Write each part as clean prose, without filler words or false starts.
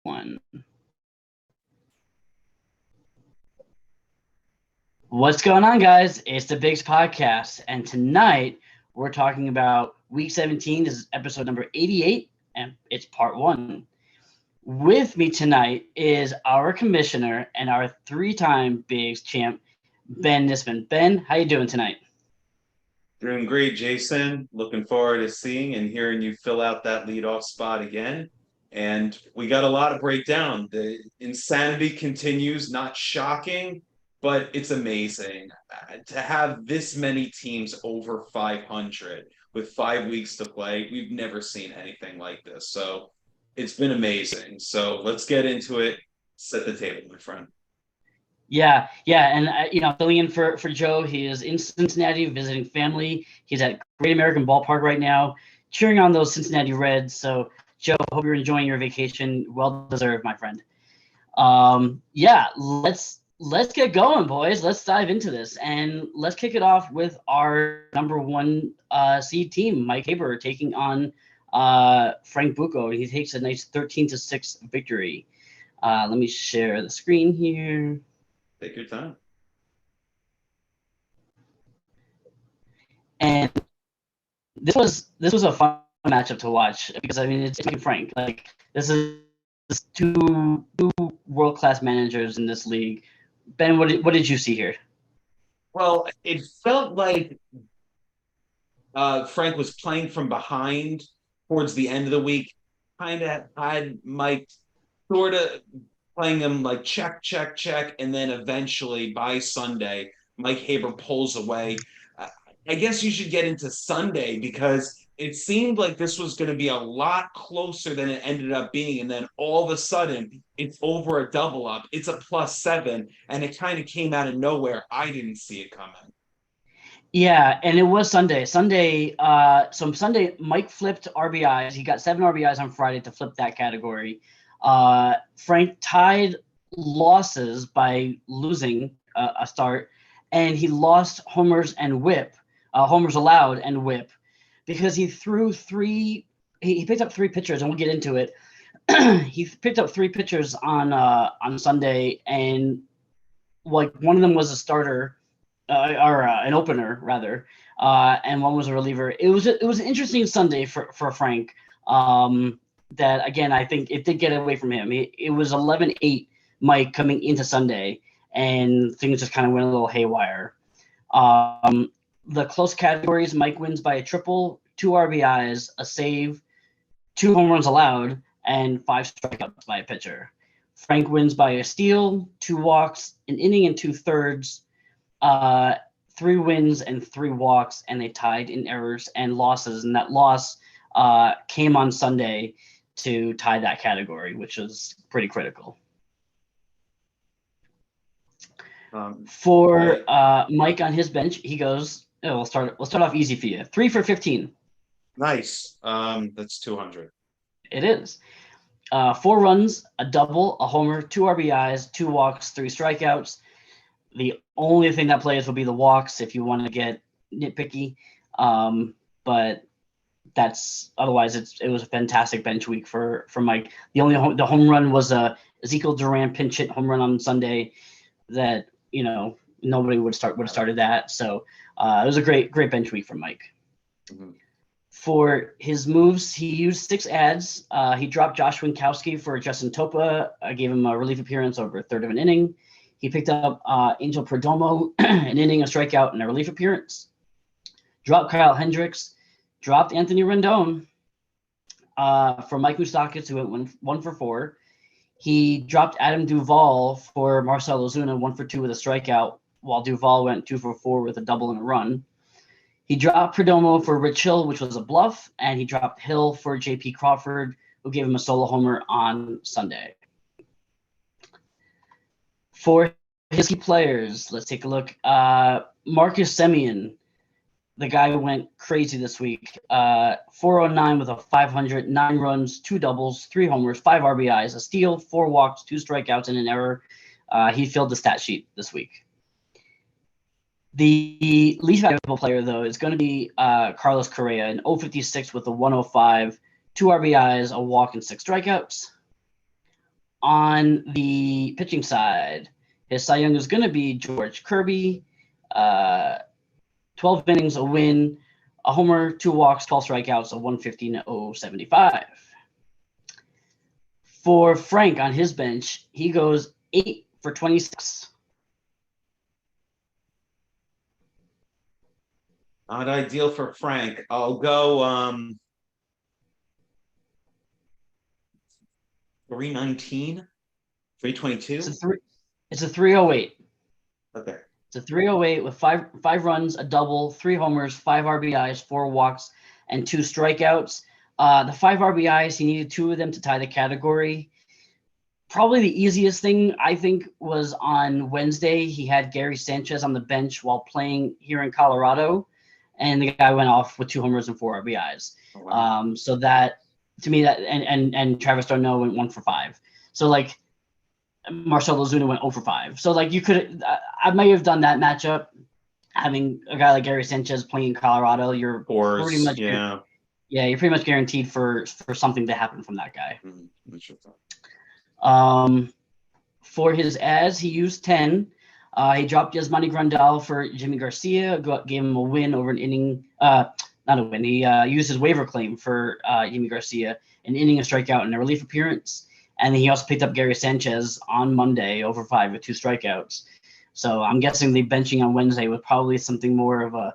One. What's going on, guys? It's the Bigs Podcast, and tonight we're talking about Week 17. This is episode number 88, and it's part one. With me tonight is our commissioner and our three-time Bigs champ, Ben Nisman. Ben, how you doing tonight? Doing great, Jason. Looking forward to seeing and hearing you fill out that leadoff spot again. And we got a lot to break down. The insanity continues, not shocking, but it's amazing to have this many teams over 500 with 5 weeks to play. We've never seen anything like this. So it's been amazing. So let's get into it. Set the table, my friend. Yeah, and filling in for Joe. He is in Cincinnati visiting family. He's at Great American Ballpark right now, cheering on those Cincinnati Reds. So, Joe, hope you're enjoying your vacation. Well deserved, my friend. Let's get going, boys. Let's dive into this, and let's kick it off with our number one seed team, Mike Haber, taking on Frank Bucco. He takes a nice 13-6 victory. Let me share the screen here. Take your time. And this was a fun matchup to watch because it's Mike and Frank. Like this is two world-class managers in this league. Ben, what did you see here? Well, it felt like Frank was playing from behind towards the end of the week. Kind of had Mike sort of playing him like check, check, check, and then eventually by Sunday, Mike Haber pulls away. I guess you should get into Sunday because it seemed like this was going to be a lot closer than it ended up being. And then all of a sudden, it's over a double up. It's a +7, and it kind of came out of nowhere. I didn't see it coming. Yeah, and it was Sunday. Sunday, Mike flipped RBIs. He got 7 RBIs on Friday to flip that category. Frank tied losses by losing a start, and he lost homers and whip, homers allowed and whip, because he threw three. He picked up 3 pitchers, and we'll get into it. He picked up 3 pitchers on Sunday, and like one of them was a starter, or an opener rather, and one was a reliever. It was an interesting Sunday for Frank. That again, I think it did get away from him. It was 11-8 Mike coming into Sunday, and things just kind of went a little haywire. The close categories, Mike wins by a triple, 2 RBIs, a save, 2 home runs allowed, and 5 strikeouts by a pitcher. Frank wins by a steal, 2 walks, an inning and 2/3, 3 wins and 3 walks, and they tied in errors and losses. And that loss came on Sunday to tie that category, which is pretty critical. For Mike on his bench, he goes, we'll start off easy for you. 3 for 15. Nice. That's 200. It is. 4 runs, a double, a homer, 2 RBIs, 2 walks, 3 strikeouts. The only thing that plays will be the walks if you want to get nitpicky. But that's otherwise it was a fantastic bench week for Mike. The home run was a Ezekiel Duran pinch hit home run on Sunday that nobody would have started that. So it was a great bench week for Mike. Mm-hmm. For his moves, he used 6 ads. He dropped Josh Winkowski for Justin Topa. I gave him a relief appearance over a third of an inning. He picked up Angel Perdomo, an inning, a strikeout, and a relief appearance. Dropped Kyle Hendricks. Dropped Anthony Rendon for Mike Moustakas, who went 1 for 4. He dropped Adam Duvall for Marcell Ozuna, 1 for 2 with a strikeout, while Duvall went 2 for 4 with a double and a run. He dropped Perdomo for Rich Hill, which was a bluff, and he dropped Hill for J.P. Crawford, who gave him a solo homer on Sunday. For his key players, let's take a look. Marcus Simeon, the guy who went crazy this week. 409 with a 500, 9 runs, 2 doubles, 3 homers, 5 RBIs, a steal, 4 walks, 2 strikeouts, and an error. He filled the stat sheet this week. The least valuable player, though, is going to be Carlos Correa, an 056 with a 105, 2 RBIs, a walk, and 6 strikeouts. On the pitching side, his Cy Young is going to be George Kirby. 12 innings, a win, a homer, 2 walks, 12 strikeouts, a 115.075. For Frank on his bench, he goes 8 for 26. Not ideal for Frank. I'll go 319, 322. It's a 308. Okay. It's a 308 with five runs, a double, 3 homers, 5 RBIs, 4 walks, and 2 strikeouts. The 5 RBIs, he needed 2 of them to tie the category. Probably the easiest thing, I think, was on Wednesday. He had Gary Sanchez on the bench while playing here in Colorado, and the guy went off with 2 homers and 4 RBIs. Oh, wow. So that, to me, that and Travis d'Arnaud went 1 for 5. So like Marcell Ozuna went 0 for 5. So like you could, I might have done that matchup. Having a guy like Gary Sanchez playing in Colorado, you're pretty much you're pretty much guaranteed for something to happen from that guy. For his ads, he used 10. He dropped Yasmani Grandal for Jimmy Garcia, gave him a win over an inning. Not a win. He used his waiver claim for Jimmy Garcia, an inning, a strikeout, and a relief appearance. And then he also picked up Gary Sanchez on Monday over 5 with 2 strikeouts. So I'm guessing the benching on Wednesday was probably something more of a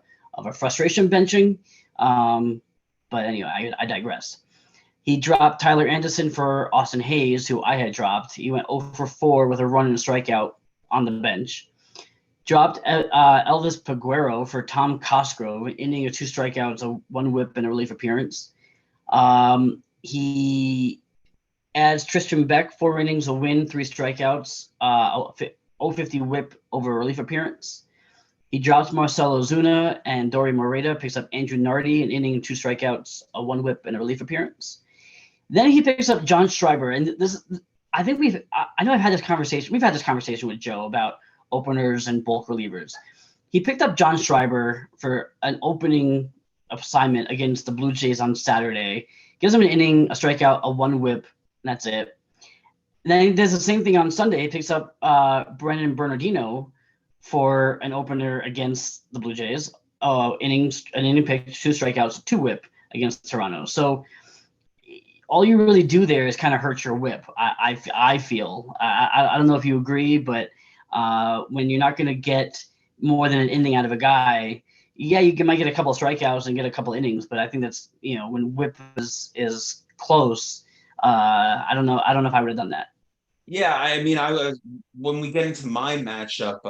frustration benching. But anyway, I digress. He dropped Tyler Anderson for Austin Hayes, who I had dropped. He went 0 for 4 with a run and a strikeout on the bench. Dropped Elvis Peguero for Tom Cosgrove, an inning of 2 strikeouts, a 1 whip, and a relief appearance. He adds Tristan Beck, 4 innings, a win, 3 strikeouts, 050 whip over a relief appearance. He drops Marcell Ozuna, and Dory Moreta picks up Andrew Nardi, an inning, 2 strikeouts, a 1 whip, and a relief appearance. Then he picks up John Schreiber, and I know I've had this conversation. We've had this conversation with Joe about openers and bulk relievers. He picked up John Schreiber for an opening assignment against the Blue Jays on Saturday. Gives him an inning, a strikeout, a 1 whip, and that's it. And then he does the same thing on Sunday. He picks up Brennan Bernardino for an opener against the Blue Jays. An inning pitch, 2 strikeouts, 2 whip against Toronto. So all you really do there is kind of hurt your whip. I feel. I don't know if you agree, but when you're not going to get more than an inning out of a guy, yeah, you might get a couple of strikeouts and get a couple of innings, but I think that's, when whip is close. I don't know if I would have done that. Yeah, I mean, when we get into my matchup,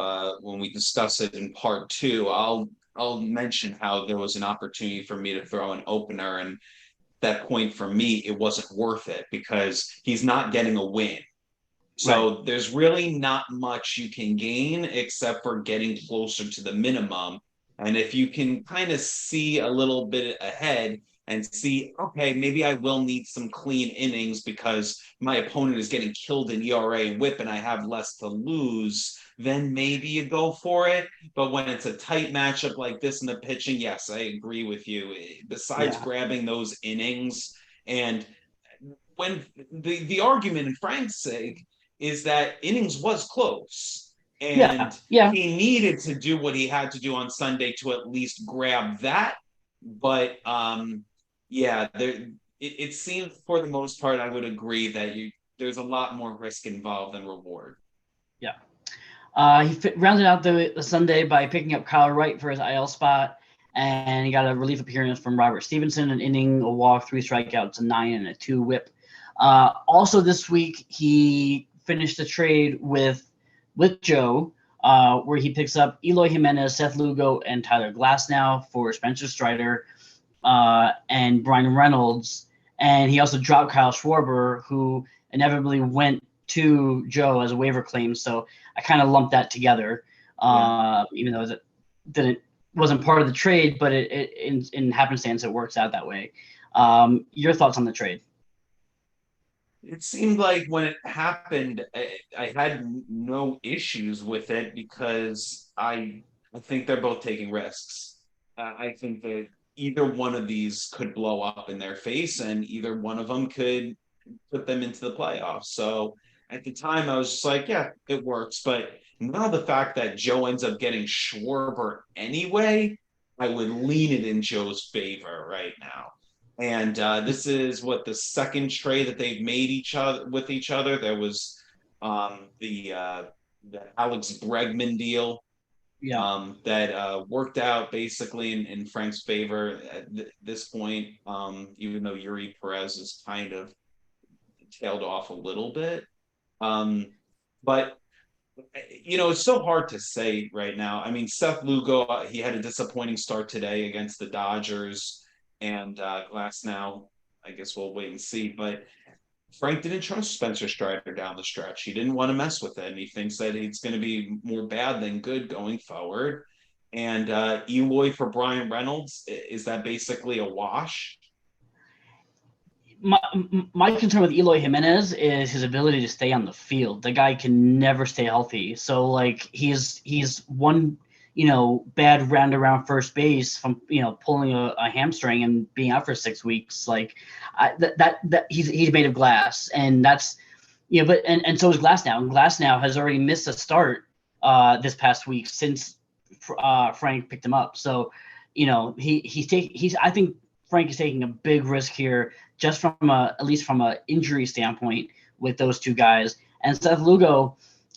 when we discuss it in part 2, I'll mention how there was an opportunity for me to throw an opener, and that point for me, it wasn't worth it because he's not getting a win. So right. There's really not much you can gain except for getting closer to the minimum. And if you can kind of see a little bit ahead and see, okay, maybe I will need some clean innings because my opponent is getting killed in ERA and whip and I have less to lose, then maybe you go for it. But when it's a tight matchup like this in the pitching, yes, I agree with you. Besides grabbing those innings, and when the argument in Frank's sake is that innings was close. And he needed to do what he had to do on Sunday to at least grab that. But it seems for the most part, I would agree that there's a lot more risk involved than reward. Yeah. He rounded out the Sunday by picking up Kyle Wright for his IL spot, and he got a relief appearance from Robert Stevenson, an inning, a walk, 3 strikeouts, a 9, and a 2 whip. Also this week, he finished the trade with Joe, where he picks up Eloy Jimenez, Seth Lugo, and Tyler Glasnow for Spencer Strider and Brian Reynolds. And he also dropped Kyle Schwarber, who inevitably went to Joe as a waiver claim. So I kind of lumped that together, even though it wasn't part of the trade, but in happenstance, it works out that way. Your thoughts on the trade? It seemed like when it happened, I had no issues with it because I think they're both taking risks. I think that either one of these could blow up in their face and either one of them could put them into the playoffs. So, at the time I was just like, yeah, it works. But now the fact that Joe ends up getting Schwarber anyway, I would lean it in Joe's favor right now. And this is what the second trade that they've made each other. There was the Alex Bregman deal Yeah. that worked out basically in Frank's favor at this point, even though Yuri Perez is kind of tailed off a little bit. But it's so hard to say right now. I mean, Seth Lugo, he had a disappointing start today against the Dodgers, and Glass now. I guess we'll wait and see. But Frank didn't trust Spencer Strider down the stretch. He didn't want to mess with it, and he thinks that it's going to be more bad than good going forward. And Eloy for Brian Reynolds, is that basically a wash? My concern with Eloy Jimenez is his ability to stay on the field. The guy can never stay healthy. So like he's one bad round around first base from pulling a hamstring and being out for 6 weeks. Like that he's made of glass, and that's but and so is Glass now. And Glass now has already missed a start this past week since Frank picked him up. So he's I think Frank is taking a big risk here, just at least from a injury standpoint with those two guys. And Seth Lugo,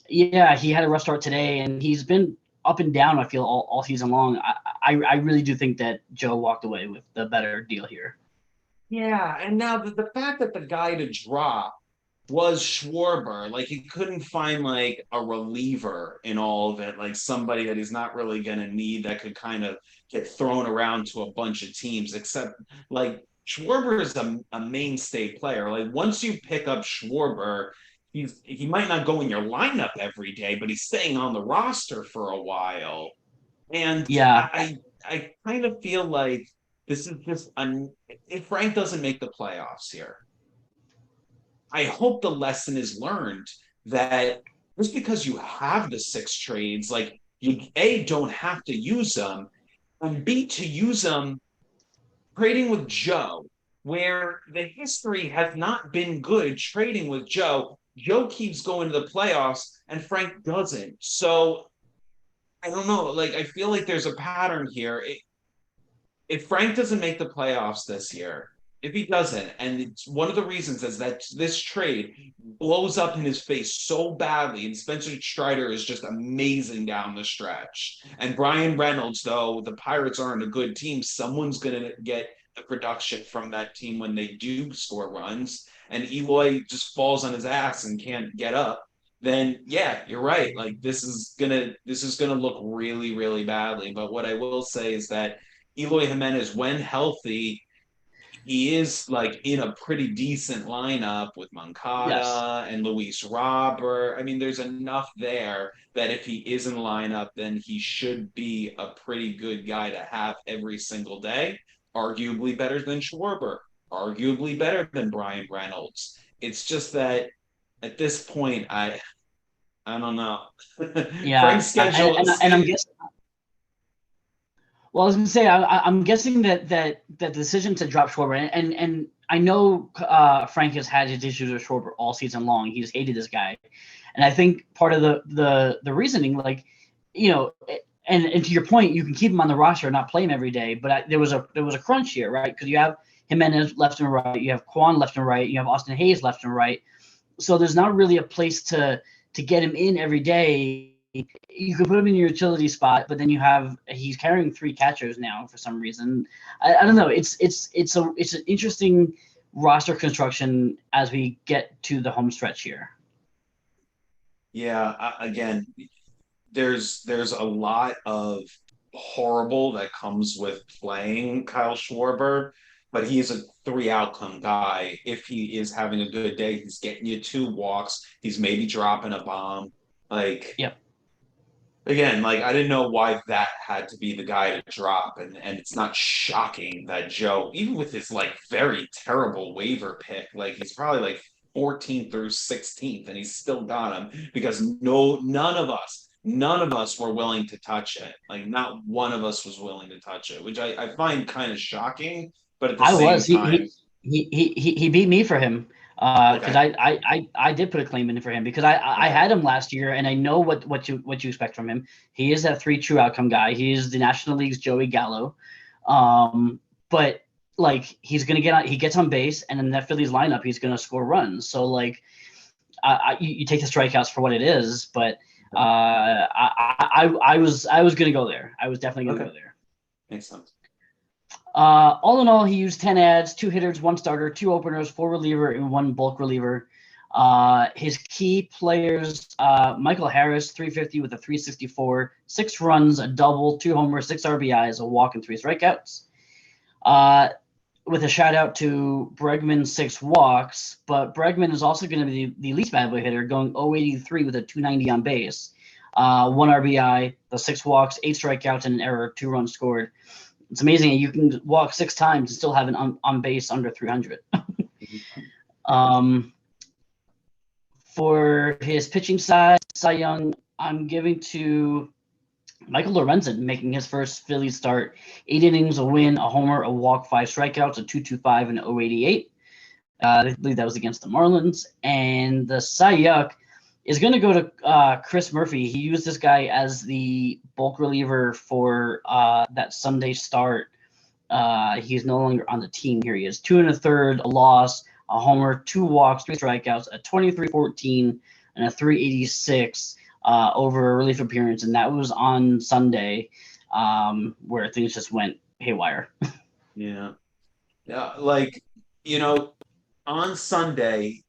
yeah, he had a rough start today, and he's been up and down, I feel, all season long. I really do think that Joe walked away with the better deal here. Yeah, and now the fact that the guy to drop was Schwarber, like he couldn't find like a reliever in all of it, like somebody that he's not really going to need that could kind of get thrown around to a bunch of teams, except like Schwarber is a mainstay player. Like once you pick up Schwarber, he might not go in your lineup every day, but he's staying on the roster for a while. And Yeah, I kind of feel like this is just if Frank doesn't make the playoffs here, I hope the lesson is learned that just because you have the six trades, like you A, don't have to use them, and B, to use them trading with Joe, where the history has not been good trading with Joe. Joe keeps going to the playoffs and Frank doesn't. So I don't know. Like I feel like there's a pattern here. If Frank doesn't make the playoffs this year, if he doesn't, and it's one of the reasons is that this trade blows up in his face so badly, and Spencer Strider is just amazing down the stretch. And Brian Reynolds, though the Pirates aren't a good team, someone's going to get the production from that team when they do score runs, and Eloy just falls on his ass and can't get up. Then yeah, you're right. Like this is gonna look really, really badly. But what I will say is that Eloy Jimenez, when healthy, he is like in a pretty decent lineup with yes. Moncada and Luis Robert. I mean, there's enough there that if he is in the lineup, then he should be a pretty good guy to have every single day. Arguably better than Schwarber, arguably better than Brian Reynolds. It's just that at this point, I don't know. Yeah, Frank's schedule. and I'm guessing. Well, I was going to say, I'm guessing that the decision to drop Schwarber, and I know Frank has had his issues with Schwarber all season long. He's hated this guy, and I think part of the reasoning, like, and to your point, you can keep him on the roster and not play him every day. But there was a crunch here, right? Because you have Jimenez left and right, you have Kwan left and right, you have Austin Hayes left and right. So there's not really a place to get him in every day. You could put him in your utility spot, but then he's carrying 3 catchers now for some reason. I don't know. It's an interesting roster construction as we get to the home stretch here. Yeah, again, there's a lot of horrible that comes with playing Kyle Schwarber, but he's a 3 outcome guy. If he is having a good day, he's getting you 2 walks. He's maybe dropping a bomb. Like, Yep. again, like I didn't know why that had to be the guy to drop, and it's not shocking that Joe, even with his like very terrible waiver pick, like he's probably like 14th through 16th, and he's still got him because none of us were willing to touch it. Like not one of us was willing to touch it, which I find kind of shocking, but at the I same was. time, He beat me for him. Because Okay. I did put a claim in for him because I Okay. had him last year and I know what you expect from him. He is that three true outcome guy. He is the National League's Joey Gallo, but like he gets on base and in that Phillies lineup he's gonna score runs. So like you take the strikeouts for what it is, but I was gonna go there. I was definitely gonna Okay. go there. Makes sense. All in all, he used 10 ads, two hitters, one starter, two openers, four reliever, and one bulk reliever. His key players, Michael Harris, 350 with a 364, 6 runs, a double, 2 homers, 6 RBIs, a walk, and 3 strikeouts. Uh, with a shout out to Bregman, 6 walks, but Bregman is also going to be the least valuable hitter, going 083 with a 290 on base, 1 RBI, the 6 walks, 8 strikeouts, and an error, 2 runs scored. It's amazing you can walk 6 times and still have an on base under 300. um, for his pitching side, Cy Young, I'm giving to Michael Lorenzen, making his first Phillies start. 8 innings, a win, a homer, a walk, 5 strikeouts, a 2.25, and 0.88. I believe that was against the Marlins. And the Cy Young is going to go to Chris Murphy. He used this guy as the bulk reliever for that Sunday start. He's no longer on the team. Here he is. 2 1/3, a loss, a homer, 2 walks, 3 strikeouts, a 23-14, and a 386 over a relief appearance. And that was on Sunday, where things just went haywire. Yeah. Yeah. Like, you know, on Sunday,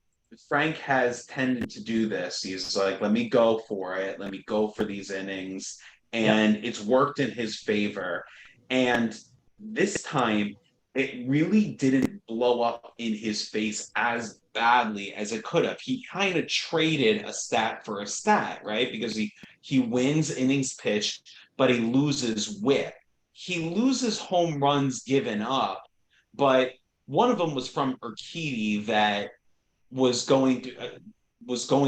Frank has tended to do this. He's like, let me go for it. Let me go for these innings. Yep. And it's worked in his favor. And this time, it really didn't blow up in his face as badly as it could have. He kind of traded a stat for a stat, right? Because he wins innings pitched, but he loses whip. He loses home runs given up, but one of them was from Urquidy that was going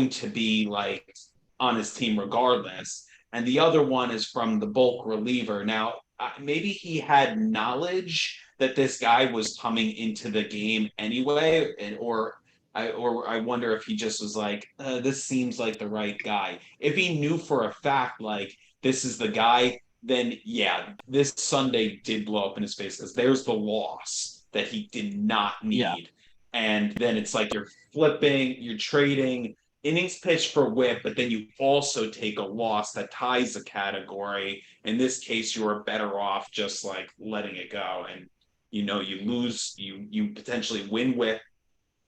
to be like on his team regardless, and the other one is from the bulk reliever. Now, maybe he had knowledge that this guy was coming into the game anyway, and or I wonder if he just was like, this seems like the right guy. If he knew for a fact like this is the guy, then yeah, this Sunday did blow up in his face because there's the loss that he did not Yeah. need. And then it's like you're flipping, you're trading innings pitched for whip, but then you also take a loss that ties the category. In this case, you are better off just like letting it go. And you lose, you potentially win whip,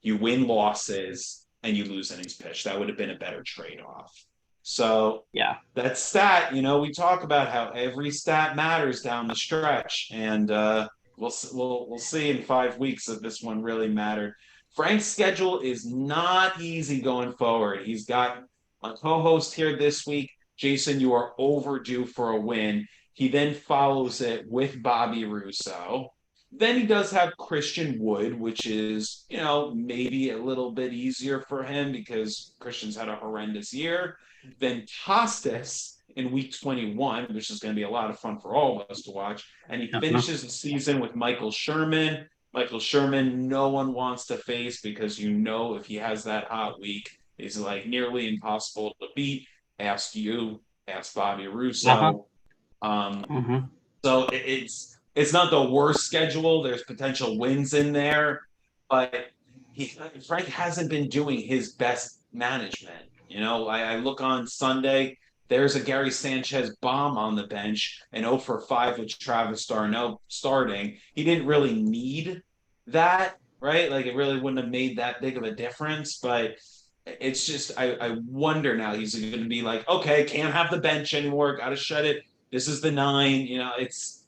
you win losses, and you lose innings pitched. That would have been a better trade-off. So Yeah. that stat, we talk about how every stat matters down the stretch, and we'll see in 5 weeks if this one really mattered. Frank's schedule is not easy going forward. He's got a co-host here this week. Jason, you are overdue for a win. He then follows it with Bobby Russo. Then he does have Christian Wood, which is, maybe a little bit easier for him because Christian's had a horrendous year. Then Costas in week 21, which is going to be a lot of fun for all of us to watch. And he Uh-huh. finishes the season with Michael Sherman. Michael Sherman, no one wants to face because if he has that hot week, he's like nearly impossible to beat. Ask Bobby Uh-huh. Russo. Um, Uh-huh. so it's not the worst schedule. There's potential wins in there, but Frank hasn't been doing his best management. I look on Sunday. There's a Gary Sanchez bomb on the bench, and 0 for 5 with Travis d'Arnaud starting. He didn't really need that, right? Like it really wouldn't have made that big of a difference, but it's just I wonder now he's going to be like, okay, can't have the bench anymore, got to shut it. This is the 9. It's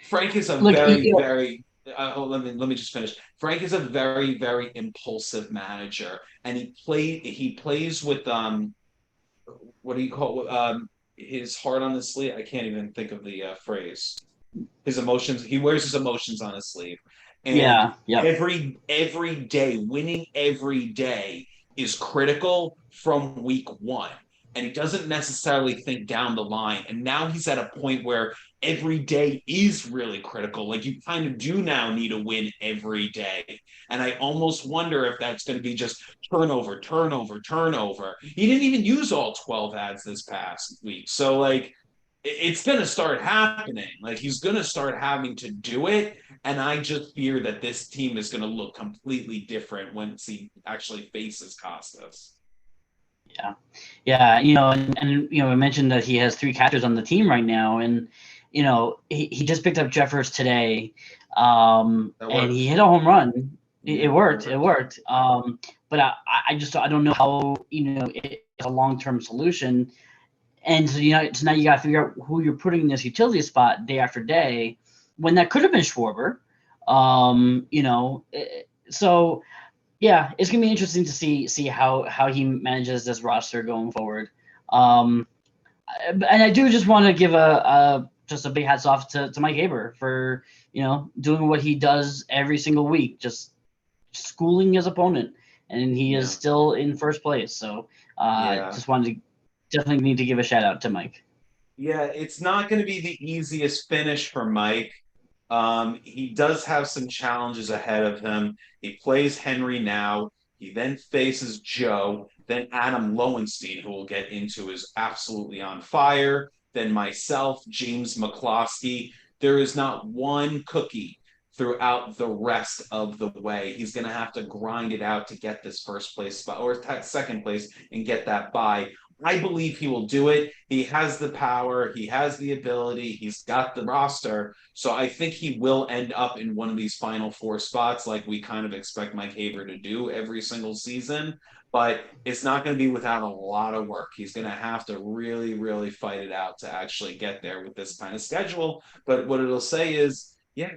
Frank is a Look, very very. Let me just finish. Frank is a very very impulsive manager, and he plays with what do you call his heart on his sleeve? I can't even think of the phrase. His emotions. He wears his emotions on his sleeve, and yeah. Yep. every day, winning every day is critical from week 1. and he doesn't necessarily think down the line. And now he's at a point where every day is really critical. Like you kind of do now need a win every day. And I almost wonder if that's going to be just turnover, turnover, turnover. He didn't even use all 12 ads this past week. So, like, it's going to start happening. Like, he's going to start having to do it. And I just fear that this team is going to look completely different once he actually faces Costas. Yeah. Yeah. And I mentioned that he has 3 catchers on the team right now. And, he just picked up Jeffers today. And he hit a home run. It worked. It worked. But I don't know how, it's a long-term solution. And so, so now you got to figure out who you're putting in this utility spot day after day when that could have been Schwarber. So yeah, it's gonna be interesting to see how he manages this roster going forward. And I do just want to give just a big hats off to Mike Haber for doing what he does every single week, just schooling his opponent, and he is still in first place. So just wanted to definitely need to give a shout out to Mike. Yeah, it's not going to be the easiest finish for Mike. He does have some challenges ahead of him. He plays Henry now. He then faces Joe. Then Adam Lowenstein, who we'll get into, is absolutely on fire. Then myself, James McCloskey. There is not one cookie throughout the rest of the way. He's going to have to grind it out to get this first place spot or second place and get that bye. I believe he will do it. He has the power, he has the ability, he's got the roster. So I think he will end up in one of these final 4 spots, like we kind of expect Mike Haber to do every single season. But it's not going to be without a lot of work. He's going to have to really, really fight it out to actually get there with this kind of schedule. But what it'll say is, yeah,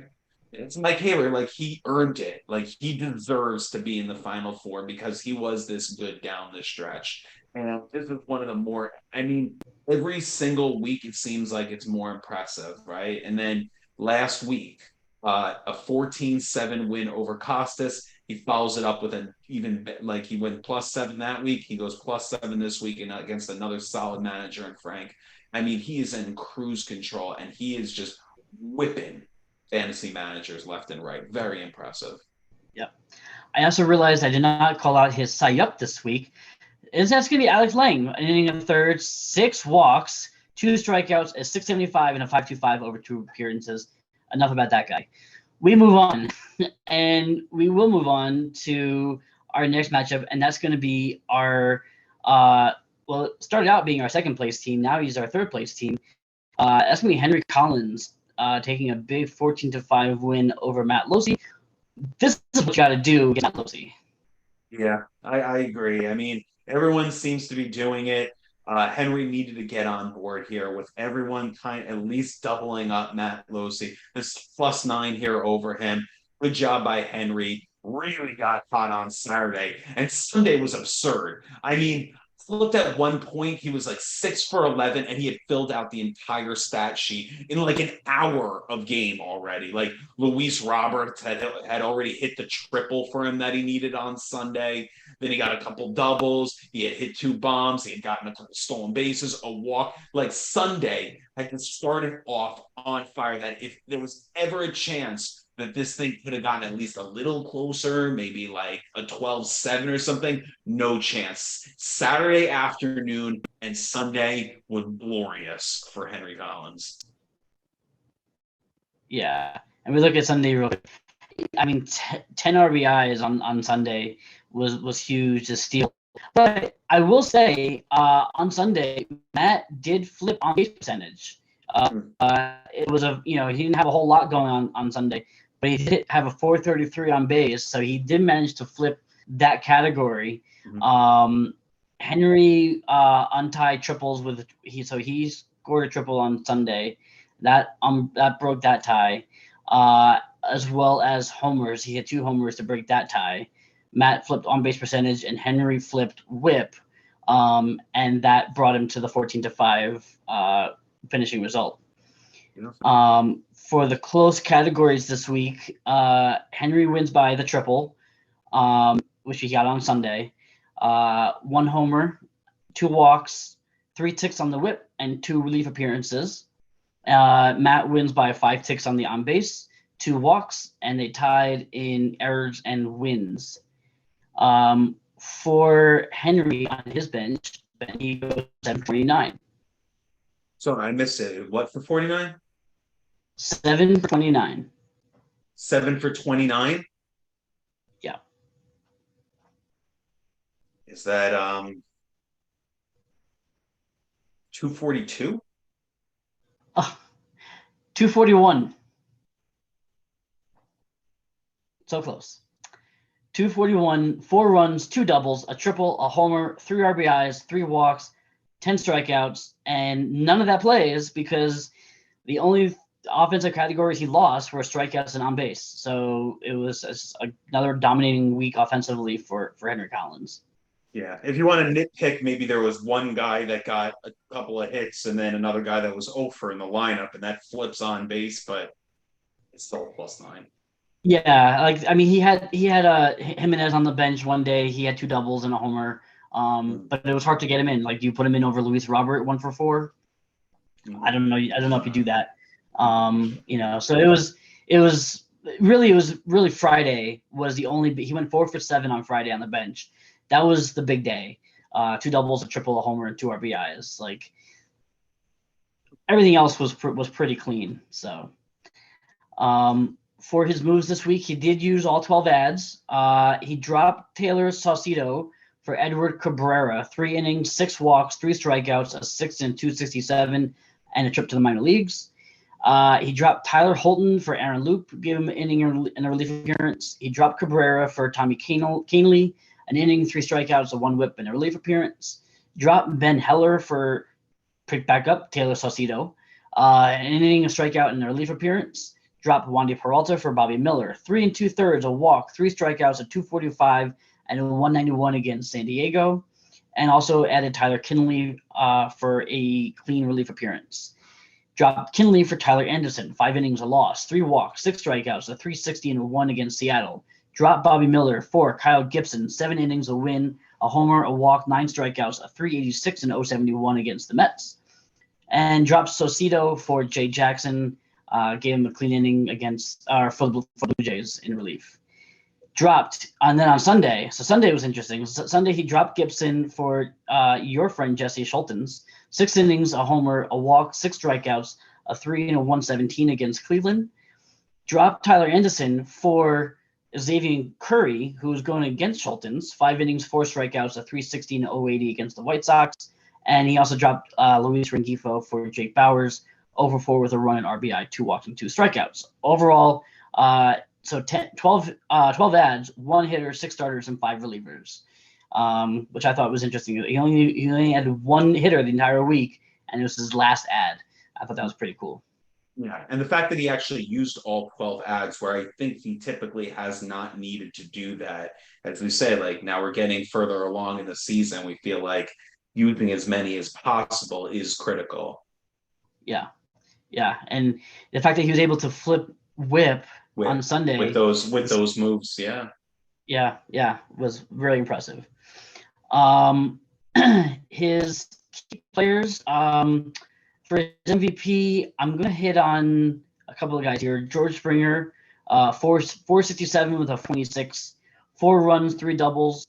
it's Mike Haber. Like he earned it. Like he deserves to be in the final 4 because he was this good down the stretch. And this is one of the more, I mean, every single week it seems like it's more impressive, right? And then last week, a 14-7 win over Costas. He follows it up with an even, like he went +7 that week. He goes +7 this week and against another solid manager in Frank. I mean, he is in cruise control and he is just whipping fantasy managers left and right. Very impressive. Yep. I also realized I did not call out his Cy-Up this week. That's going to be Alex Lang, an inning and a third, 6 walks, 2 strikeouts, a 6.75 and a 5.25 over 2 appearances. Enough about that guy. We move on, and we will move on to our next matchup, and that's going to be our it started out being our second place team. Now he's our third place team. That's going to be Henry Collins taking a big 14-5 win over Matt Losey. This is what you got to do against Matt Losey. Yeah, I agree. I mean, everyone seems to be doing it. Henry needed to get on board here with everyone at least doubling up Matt Losey. This +9 here over him. Good job by Henry. Really got hot on Saturday. And Sunday was absurd. I mean, looked at one point, he was like 6 for 11, and he had filled out the entire stat sheet in like an hour of game already. Like Luis Roberts had already hit the triple for him that he needed on Sunday. Then he got a couple doubles. He had hit 2 bombs. He had gotten a couple stolen bases, a walk. Like Sunday had just started off on fire. That if there was ever a chance that this thing could have gotten at least a little closer, maybe like a 12-7 or something, no chance. Saturday afternoon and Sunday was glorious for Henry Collins. Yeah, and we look at Sunday real quick. I mean, 10 RBIs on Sunday was huge to steal. But I will say, on Sunday, Matt did flip on base percentage. It was he didn't have a whole lot going on Sunday, but he did have a 433 on base, so he did manage to flip that category. Mm-hmm. Henry untied triples he scored a triple on Sunday. That broke that tie. As well as homers. He had 2 homers to break that tie. Matt flipped on base percentage and Henry flipped whip. And that brought him to the 14-5 finishing result. For the close categories this week, Henry wins by the triple, which he got on Sunday. 1 homer, 2 walks, 3 ticks on the whip, and 2 relief appearances. Matt wins by 5 ticks on the on base, 2 walks, and they tied in errors and wins. For Henry on his bench, he goes 729. So I missed it. What for 49? 7 for 29. 7 for 29? Yeah. Is that 242? 241. So close. 241, 4 runs, 2 doubles, a triple, a homer, 3 RBIs, 3 walks, 10 strikeouts, and none of that plays because the only offensive categories he lost were strikeouts and on base. So it was another dominating week offensively for Henry Collins. Yeah. If you want to nitpick, maybe there was one guy that got a couple of hits and then another guy that was over in the lineup, and that flips on base, but it's still a +9. Yeah, I mean, he had Jimenez on the bench one day. He had 2 doubles and a homer. But it was hard to get him in. Like, do you put him in over Luis Robert 1 for 4? I don't know. I don't know if you do that. So it was really Friday was the only. He went 4 for 7 on Friday on the bench. That was the big day. 2 doubles, a triple, a homer, and 2 RBIs. Like, everything else was pretty clean. So, for his moves this week, he did use all 12 ads. He dropped Taylor Saucedo for Edward Cabrera, 3 innings, 6 walks, 3 strikeouts, a 6 and 267, and a trip to the minor leagues. He dropped Tyler Holton for Aaron Loop, gave him an inning and a relief appearance. He dropped Cabrera for Tommy Canely, an inning, 3 strikeouts, a 1 whip, and a relief appearance. Dropped Ben Heller for pick back up Taylor Saucedo, an inning, a strikeout, and a relief appearance. Dropped Wandy Peralta for Bobby Miller, 3 2/3, a walk, 3 strikeouts, a 245, and a 191 against San Diego. And also added Tyler Kinley for a clean relief appearance. Dropped Kinley for Tyler Anderson, 5 innings, a loss, 3 walks, 6 strikeouts, a 360, and a 1 against Seattle. Dropped Bobby Miller for Kyle Gibson, 7 innings, a win, a homer, a walk, 9 strikeouts, a 386, and 071 against the Mets. And dropped Saucedo for Jay Jackson, gave him a clean inning against for the Blue Jays in relief. Dropped, and then on Sunday, so Sunday was interesting. Sunday he dropped Gibson for your friend Jesse Schultens, 6 innings, a homer, a walk, 6 strikeouts, a 3 and a 117 against Cleveland. Dropped Tyler Anderson for Xavier Curry, who was going against Schultens, 5 innings, 4 strikeouts, a 360 and 080 against the White Sox. And he also dropped Luis Rengifo for Jake Bauers, 0 for 4 with a run and RBI, 2 walks and 2 strikeouts. Overall, so 12 ads, 1 hitter, 6 starters, and 5 relievers, which I thought was interesting. He only had 1 hitter the entire week, and it was his last ad. I thought that was pretty cool. Yeah, and the fact that he actually used all 12 ads, where I think he typically has not needed to do that. As we say, like, now we're getting further along in the season, we feel like using as many as possible is critical. Yeah, and the fact that he was able to flip whip on Sunday with those moves, yeah, was really impressive. His key players, for his MVP, I'm gonna hit on a couple of guys here. George Springer, 467 with a 26, 4 runs, 3 doubles,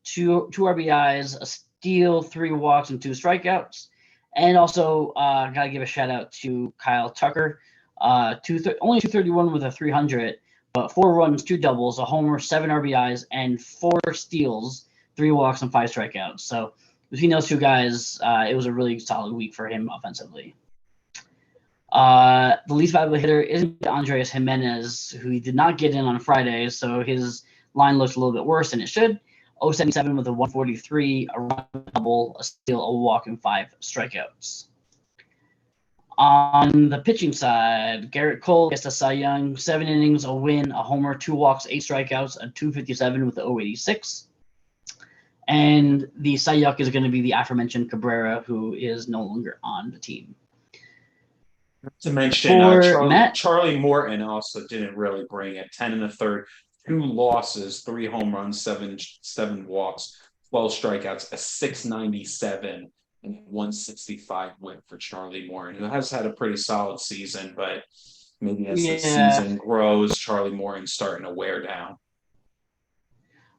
2 RBIs, a steal, 3 walks, and 2 strikeouts. And also, gotta give a shout out to Kyle Tucker, only 231 with a 300, but 4 runs, 2 doubles, a homer, 7 RBIs, and 4 steals, 3 walks, and 5 strikeouts. So between those 2 guys, it was a really solid week for him offensively. The least valuable hitter is Andres Jimenez, who he did not get in on Friday, so his line looks a little bit worse than it should. 077 with a 143, a run, a double, a steal, a walk, and 5 strikeouts. On the pitching side, Garrett Cole gets a Cy Young, 7 innings, a win, a homer, 2 walks, 8 strikeouts, a 257 with a 086. And the Cy Young is going to be the aforementioned Cabrera, who is no longer on the team. To mention, Charlie Morton also didn't really bring it. 10 1/3, 2 losses, 3 home runs, 7 walks, 12 strikeouts, a 697 and 165 whip for Charlie Morin, who has had a pretty solid season, but maybe as the Yeah, season grows, Charlie Morin's starting to wear down.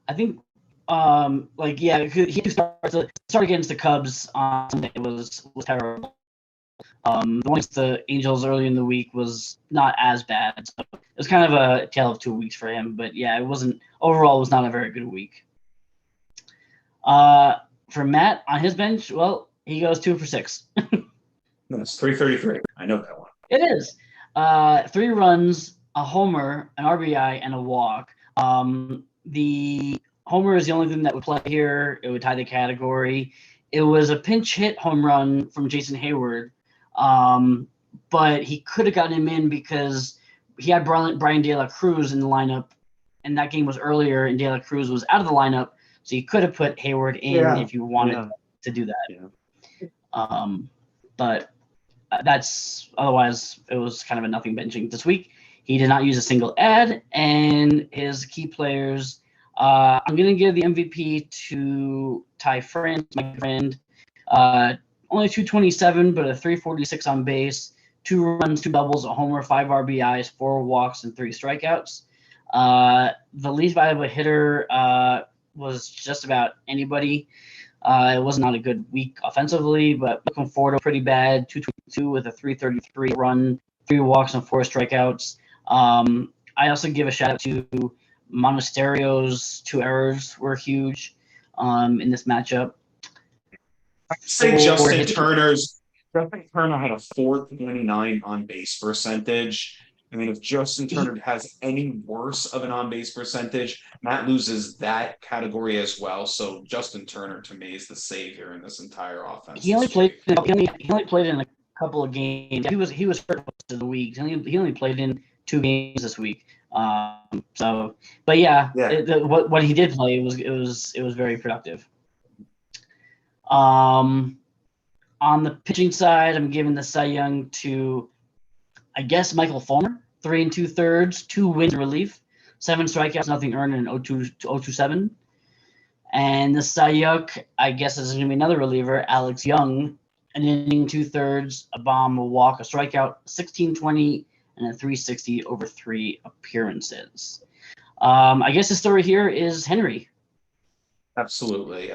I think he start against the Cubs on Sunday was terrible. The one against the Angels early in the week was not as bad. So it was kind of a tale of 2 weeks for him. But yeah, it wasn't overall. It was not a very good week. For Matt on his bench, well, he goes 2 for 6. That's 333. I know that one. It is 3 runs, a homer, an RBI, and a walk. The homer is the only thing that would play here. It would tie the category. It was a pinch hit home run from Jason Hayward, but he could have gotten him in because he had Brian De La Cruz in the lineup, and that game was earlier, and De La Cruz was out of the lineup, so you could have put Hayward in if you wanted to do that. Yeah. But that's otherwise it was kind of a nothing benching this week. He did not use a single ad, and his key players. I'm gonna give the MVP to Ty France, my friend. Only 227, but a 346 on base, 2 runs, 2 doubles, a homer, 5 RBIs, 4 walks, and 3 strikeouts. The least valuable hitter was just about anybody. It was not a good week offensively, but Conforto pretty bad, 222 with a 333 run, 3 walks, and 4 strikeouts. I also give a shout out to Monasterio's 2 errors were huge in this matchup. I'd say Justin Turner had a 429 on base percentage. I mean, if Justin Turner has any worse of an on base percentage, Matt loses that category as well. So Justin Turner to me is the savior in this entire offense. He only played in a couple of games. He was hurt most of the week. He only played in 2 games this week. But yeah. What he did play it was very productive. On the pitching side, I'm giving the Cy Young to, I guess, Michael Fulmer, 3 2/3, 2 wins in relief, 7 strikeouts, nothing earned, and 0.227. And the Cy Young, I guess, is going to be another reliever, Alex Young, an inning, 2/3, a bomb, a walk, a strikeout, 1620, and a 360 over 3 appearances. I guess the story here is Henry. Absolutely.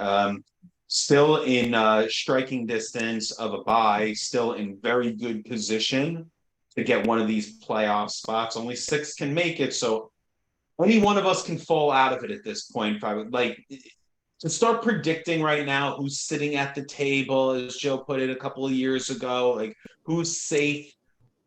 Still in striking distance of a bye, still in very good position to get one of these playoff spots. Only 6 can make it, so any one of us can fall out of it at this point. If I would like to start predicting right now who's sitting at the table, as Joe put it a couple of years ago, like who's safe.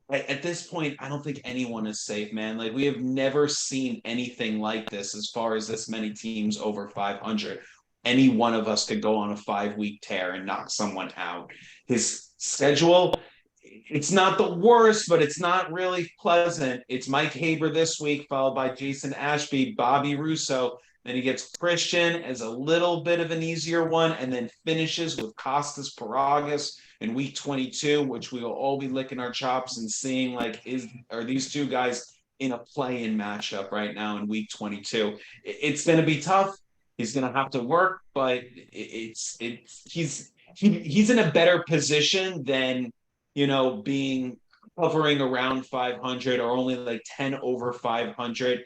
At this point, I don't think anyone is safe, man. Like we have never seen anything like this as far as this many teams over 500. Any one of us could go on a 5-week tear and knock someone out. His schedule, it's not the worst, but it's not really pleasant. It's Mike Haber this week, followed by Jason Ashby, Bobby Russo. Then he gets Christian as a little bit of an easier one, and then finishes with Costas Paragas in week 22, which we will all be licking our chops and seeing like, are these two guys in a play-in matchup right now in week 22? It's going to be tough. He's going to have to work, but he's in a better position than, being hovering around 500 or only like 10 over 500.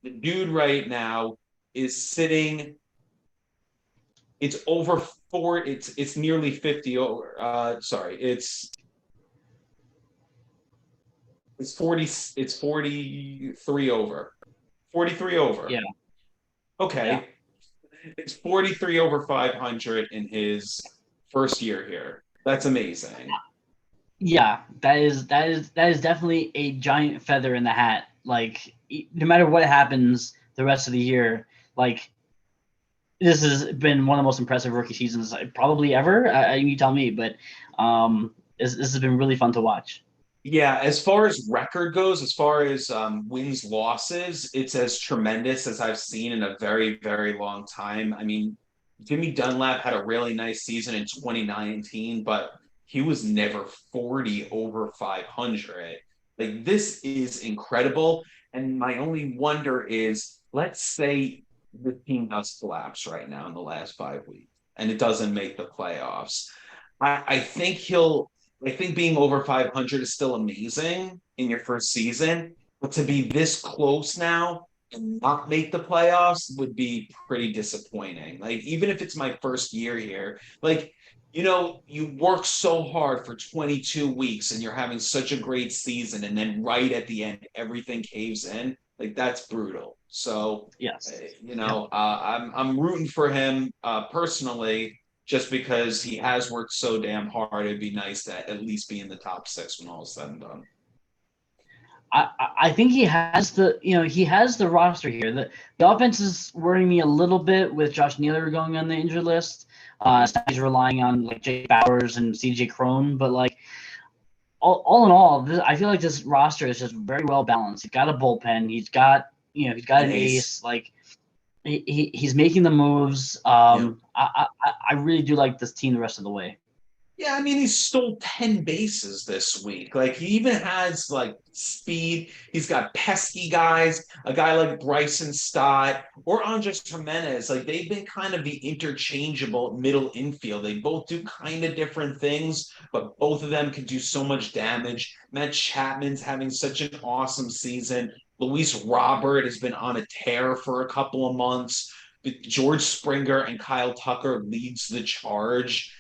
The dude right now is sitting. It's over 4. It's nearly 50 over. It's 40. It's 43 over. 43 over. Yeah. Okay. Yeah. It's 43 over 500 in his first year here. That's amazing. Yeah, that is definitely a giant feather in the hat. Like no matter what happens the rest of the year, like this has been one of the most impressive rookie seasons probably ever. You tell me, but this has been really fun to watch. Yeah, as far as record goes, as far as wins, losses, it's as tremendous as I've seen in a very, very long time. I mean, Jimmy Dunlap had a really nice season in 2019, but he was never 40 over 500. Like, this is incredible. And my only wonder is, let's say the team does collapse right now in the last 5 weeks and it doesn't make the playoffs. I think I think being over 500 is still amazing in your first season, but to be this close now and not make the playoffs would be pretty disappointing. Like, even if it's my first year here, like, you work so hard for 22 weeks and you're having such a great season, and then right at the end, everything caves in. Like, that's brutal. So, Yes. Yep. I'm rooting for him personally, just because he has worked so damn hard. It'd be nice to at least be in the top six when all is said and done. I think he has the roster here. The offense is worrying me a little bit with Josh Naylor going on the injured list. He's relying on like Jay Bowers and CJ Crone, but like all in all, I feel like this roster is just very well balanced. He's got a bullpen. He's got an ace. Like he's making the moves. Yeah. I really do like this team the rest of the way. Yeah, I mean, he stole 10 bases this week. Like, he even has like speed. He's got pesky guys, a guy like Bryson Stott or Andres Jimenez. Like, they've been kind of the interchangeable middle infield. They both do kind of different things, but both of them can do so much damage. Matt Chapman's having such an awesome season. Luis Robert has been on a tear for a couple of months. George Springer and Kyle Tucker leads the charge.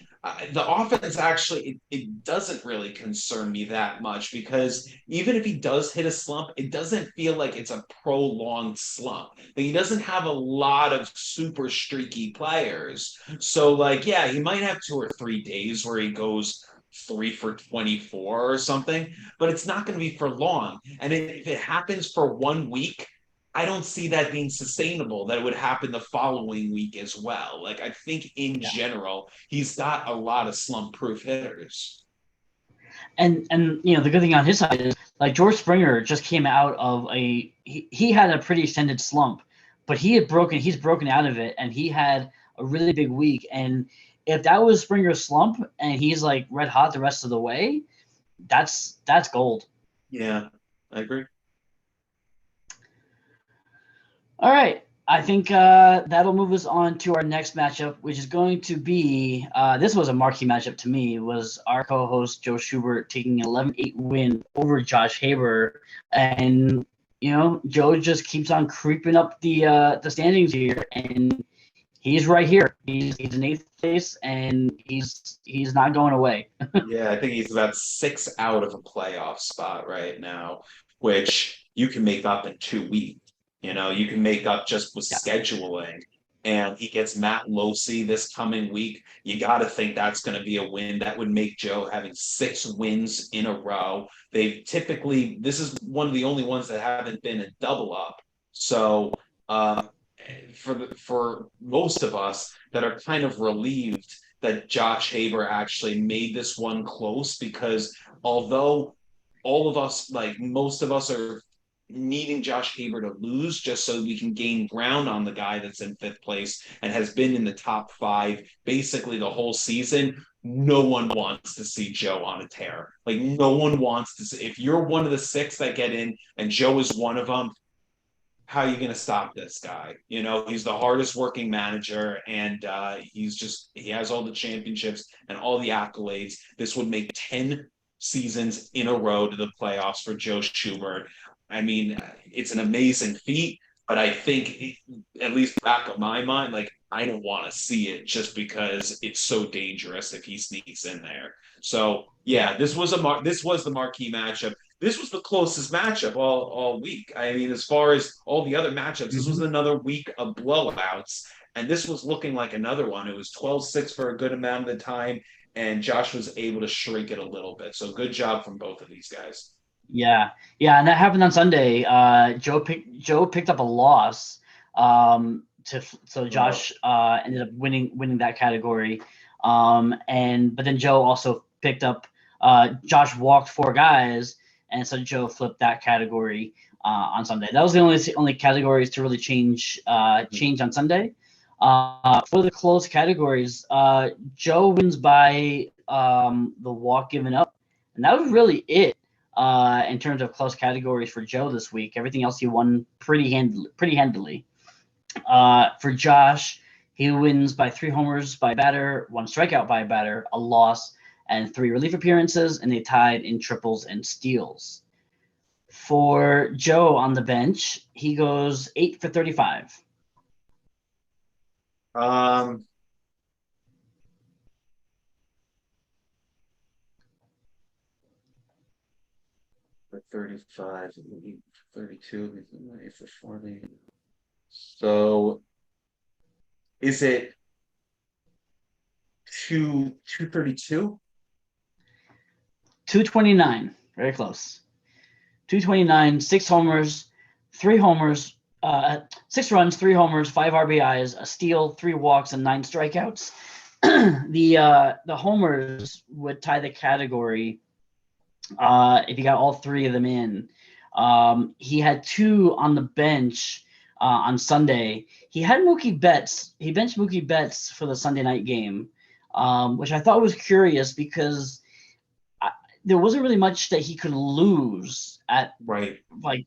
The offense actually, it doesn't really concern me that much, because even if he does hit a slump, it doesn't feel like it's a prolonged slump. Like, he doesn't have a lot of super streaky players. So, like, yeah, he might have 2 or 3 days where he goes 3 for 24 or something, but it's not going to be for long. And if it happens for 1 week, I don't see that being sustainable, that it would happen the following week as well. Like, I think in Yeah. general, he's got a lot of slump proof hitters. And the good thing on his side is like George Springer just came out of he had a pretty extended slump, but he's broken out of it, and he had a really big week. And if that was Springer's slump and he's like red hot the rest of the way, that's gold. Yeah, I agree. All right. I think that'll move us on to our next matchup, which is going to be this was a marquee matchup to me. Was our co-host Joe Schubert taking an 11-8 win over Josh Haber, and Joe just keeps on creeping up the standings here, and he's right here. He's in eighth place, and he's not going away. Yeah, I think he's about 6 out of a playoff spot right now, which you can make up in 2 weeks. You can make up just with Yeah. scheduling. And he gets Matt Losi this coming week. You got to think that's going to be a win. That would make Joe having 6 wins in a row. This is one of the only ones that haven't been a double up. So, for most of us that are kind of relieved that Josh Haber actually made this one close, because although all of us, like most of us, are needing Josh Haber to lose just so we can gain ground on the guy that's in fifth place and has been in the top five basically the whole season. No one wants to see Joe on a tear. Like, no one wants to see. If you're one of the six that get in and Joe is one of them, how are you going to stop this guy? He's the hardest working manager, and he has all the championships and all the accolades. This would make 10 seasons in a row to the playoffs for Joe Schubert. I mean, it's an amazing feat, but I think, at least back of my mind, like, I don't want to see it, just because it's so dangerous if he sneaks in there. So yeah, this was the marquee matchup. This was the closest matchup all week. I mean, as far as all the other matchups, this was Mm-hmm. another week of blowouts, and this was looking like another one. It was 12-6 for a good amount of the time, and Josh was able to shrink it a little bit. So good job from both of these guys. Yeah, yeah, and that happened on Sunday. Joe picked up a loss. So Oh, Josh ended up winning that category. But then Joe also picked up. Josh walked 4 guys, and so Joe flipped that category on Sunday. That was the only categories to really change on Sunday. For the close categories, Joe wins by the walk given up, and that was really it in terms of close categories for Joe this week. Everything else he won pretty handily. For Josh, He wins by 3 homers by a batter, 1 strikeout by a batter, a loss, and 3 relief appearances, and they tied in triples and steals. For Joe on the bench, he goes 8 for 35. For 35, 32, 8 for 40. So is it 232? 229, very close. 229, 6 homers, 3 homers, 6 runs, 3 homers, 5 RBIs, a steal, 3 walks, and 9 strikeouts. The homers would tie the category if you got all 3 of them in. He had 2 on the bench on Sunday. He had Mookie Betts. He benched Mookie Betts for the Sunday night game, which I thought was curious because there wasn't really much that he could lose at like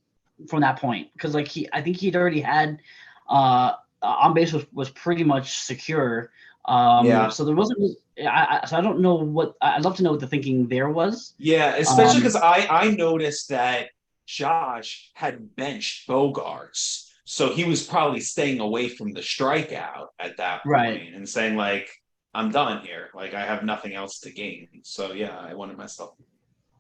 from that point, because like I think he'd already had on base was pretty much secure. So there wasn't. So I don't know what. I'd love to know what the thinking there was. Yeah, especially because I noticed that Josh had benched Bogarts, so he was probably staying away from the strikeout at that point and saying like, I'm done here. Like I have nothing else to gain. So yeah, I wanted myself.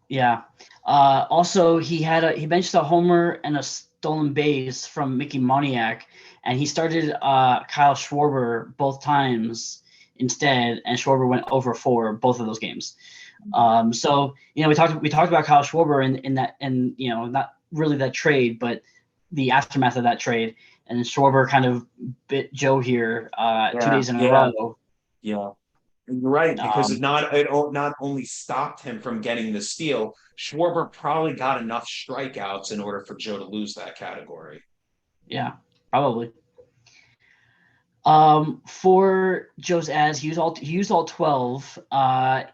Yeah. Also, he benched a homer and a stolen base from Mickey Moniak, and he started Kyle Schwarber both times instead, and Schwarber went over 4 both of those games. So we talked about Kyle Schwarber in that, and not really that trade, but the aftermath of that trade, and Schwarber kind of bit Joe here 2 days in a row. Yeah. You're right, because it not only stopped him from getting the steal, Schwarber probably got enough strikeouts in order for Joe to lose that category. Yeah, probably. For Joe's ads, he used all 12.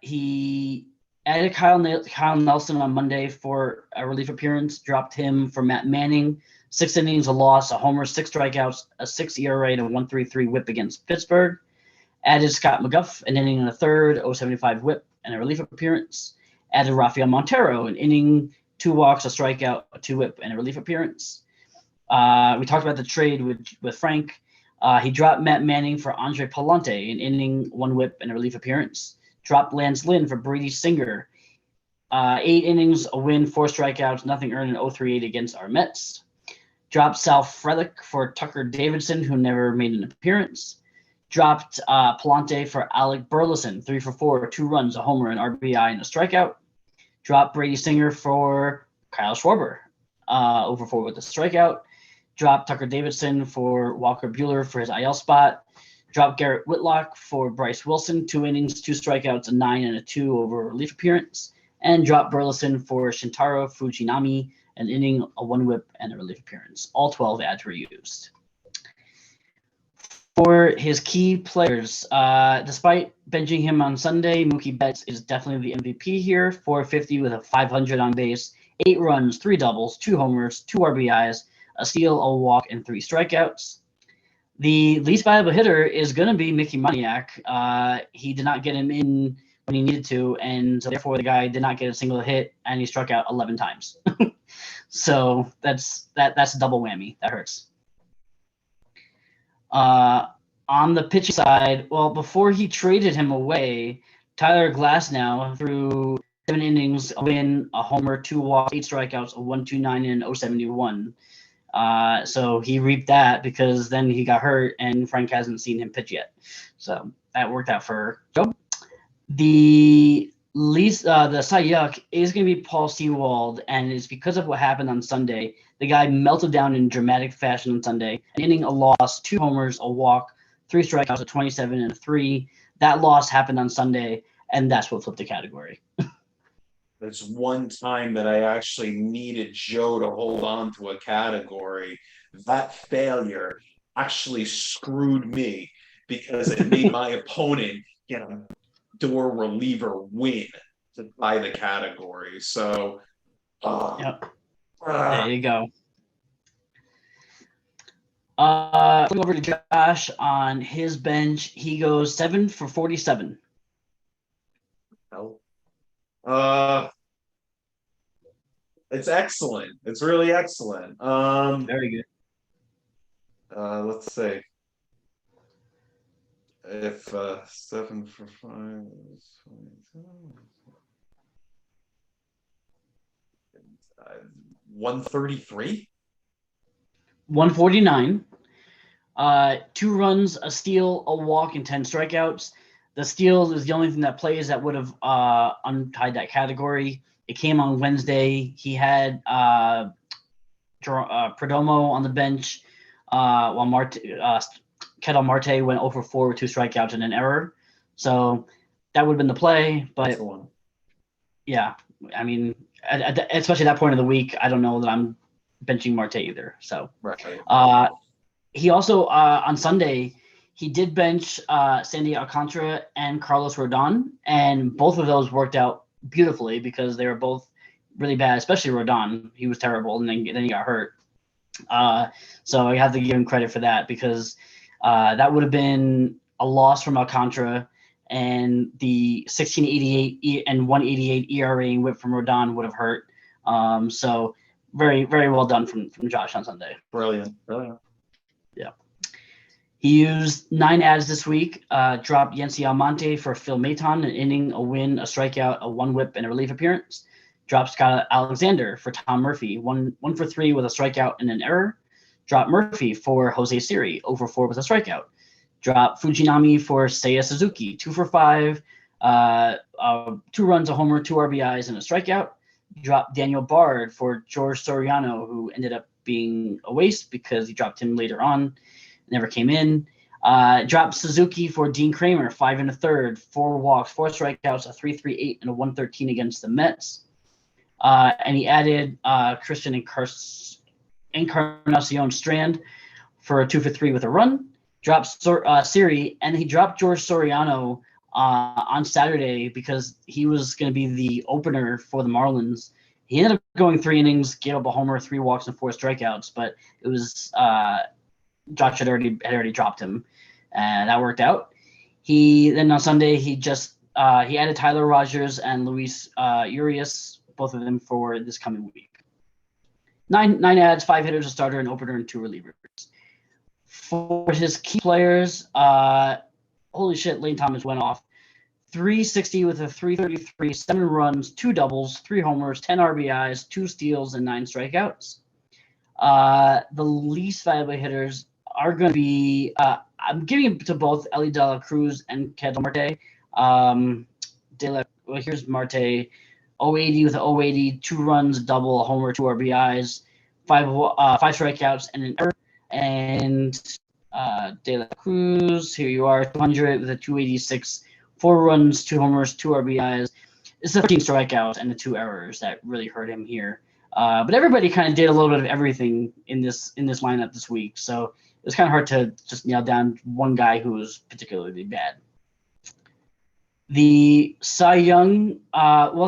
He added Kyle Nelson on Monday for a relief appearance, dropped him for Matt Manning, 6 innings, a loss, a homer, 6 strikeouts, a 6 ERA, and a 1.33 WHIP against Pittsburgh. Added Scott McGuff, an inning and a third, 0.75 WHIP, and a relief appearance. Added Rafael Montero, an inning, 2 walks, a strikeout, a 2 WHIP, and a relief appearance. We talked about the trade with Frank. He dropped Matt Manning for Andre Palante, an inning, 1 WHIP, and a relief appearance. Dropped Lance Lynn for Brady Singer. 8 innings, a win, 4 strikeouts, nothing earned, and 0.38 against our Mets. Dropped Sal Frelick for Tucker Davidson, who never made an appearance. Dropped Palante for Alec Burleson, 3 for 4, 2 runs, a homer, an RBI, and a strikeout. Dropped Brady Singer for Kyle Schwarber, over 4 with a strikeout. Dropped Tucker Davidson for Walker Buehler for his IL spot. Dropped Garrett Whitlock for Bryce Wilson, 2 innings, 2 strikeouts, a 9 and a 2 over relief appearance. And dropped Burleson for Shintaro Fujinami, an inning, a 1 WHIP, and a relief appearance. All 12 ads were used. For his key players, despite benching him on Sunday, Mookie Betts is definitely the MVP here. 450 with a 500 on base, 8 runs, 3 doubles, 2 homers, 2 RBIs, a steal, a walk, and 3 strikeouts. The least valuable hitter is going to be Mickey Moniak. He did not get him in when he needed to, and so therefore the guy did not get a single hit, and he struck out 11 times. So that's a double whammy. That hurts. On the pitching side, well, before he traded him away, Tyler Glasnow threw 7 innings, a win, a homer, 2 walks, 8 strikeouts, a 1.29 and 0.71. So he reaped that because then he got hurt and Frank hasn't seen him pitch yet. So that worked out for Joe. The Cy Yuck is going to be Paul Sewald, and it's because of what happened on Sunday. The guy melted down in dramatic fashion on Sunday, an inning, a loss, 2 homers, a walk, 3 strikeouts, a 27 and a 3. That loss happened on Sunday, and that's what flipped the category. There's one time that I actually needed Joe to hold on to a category. That failure actually screwed me because it made my opponent get a door reliever win to buy the category. So, There you go. Flipping over to Josh on his bench, he goes 7 for 47. Hell. It's excellent. It's really excellent. Very good. Let's see. If 7 for 5 is 133. 149. 2 runs, a steal, a walk, and 10 strikeouts. The steal is the only thing that plays that would have untied that category. It came on Wednesday. He had Perdomo on the bench while Ketel Marte went over 4 with 2 strikeouts and an error. So that would have been the play. But yeah, I mean, especially at that point of the week, I don't know that I'm benching Marte either. So right. He also on Sunday he did bench Sandy Alcantara and Carlos Rodon, and both of those worked out beautifully because they were both really bad, especially Rodon. He was terrible, and then he got hurt. So I have to give him credit for that because that would have been a loss from Alcantara, and the 16.88 and 1.88 ERA whip from Rodon would have hurt. So very, very well done from Josh on Sunday. Brilliant. Yeah. He used 9 ads this week, dropped Yency Almonte for Phil Maton, an inning, a win, a strikeout, a 1 whip, and a relief appearance. Dropped Scott Alexander for Tom Murphy, 1 for 3 with a strikeout and an error. Dropped Murphy for Jose Siri, 0 for 4 with a strikeout. Dropped Fujinami for Seiya Suzuki, 2 for 5, 2 runs, a homer, 2 RBIs, and a strikeout. Dropped Daniel Bard for George Soriano, who ended up being a waste because he dropped him later on, never came in. Dropped Suzuki for Dean Kramer, 5 1/3, 4 walks, 4 strikeouts, a 3.38 and a 1.13 against the Mets. And he added Christian Encarnacion Strand for a 2 for 3 with a run. Dropped Siri, and he dropped George Soriano on Saturday because he was going to be the opener for the Marlins. He ended up going 3 innings, gave up a homer, 3 walks, and 4 strikeouts, but it was Josh had already dropped him, and that worked out. Then on Sunday he added Tyler Rogers and Luis Urias, both of them for this coming week. 9 ads, 5 hitters, a starter, an opener, and 2 relievers. For his key players, holy shit, Lane Thomas went off. 360 with a 333, 7 runs, 2 doubles, 3 homers, 10 RBIs, 2 steals, and 9 strikeouts. The least valuable hitters are going to be I'm giving it to both Ellie De La Cruz and Ketel Marte. Here's Marte, 080 with an 080, 2 runs, double, a homer, 2 RBIs, 5 strikeouts, and an error. And De La Cruz, here you are, 200 with a 286, 4 runs, 2 homers, 2 RBIs. It's the 13 strikeouts and the 2 errors that really hurt him here. But everybody kind of did a little bit of everything in this lineup this week, so it was kind of hard to just nail down one guy who was particularly bad. The Cy Young,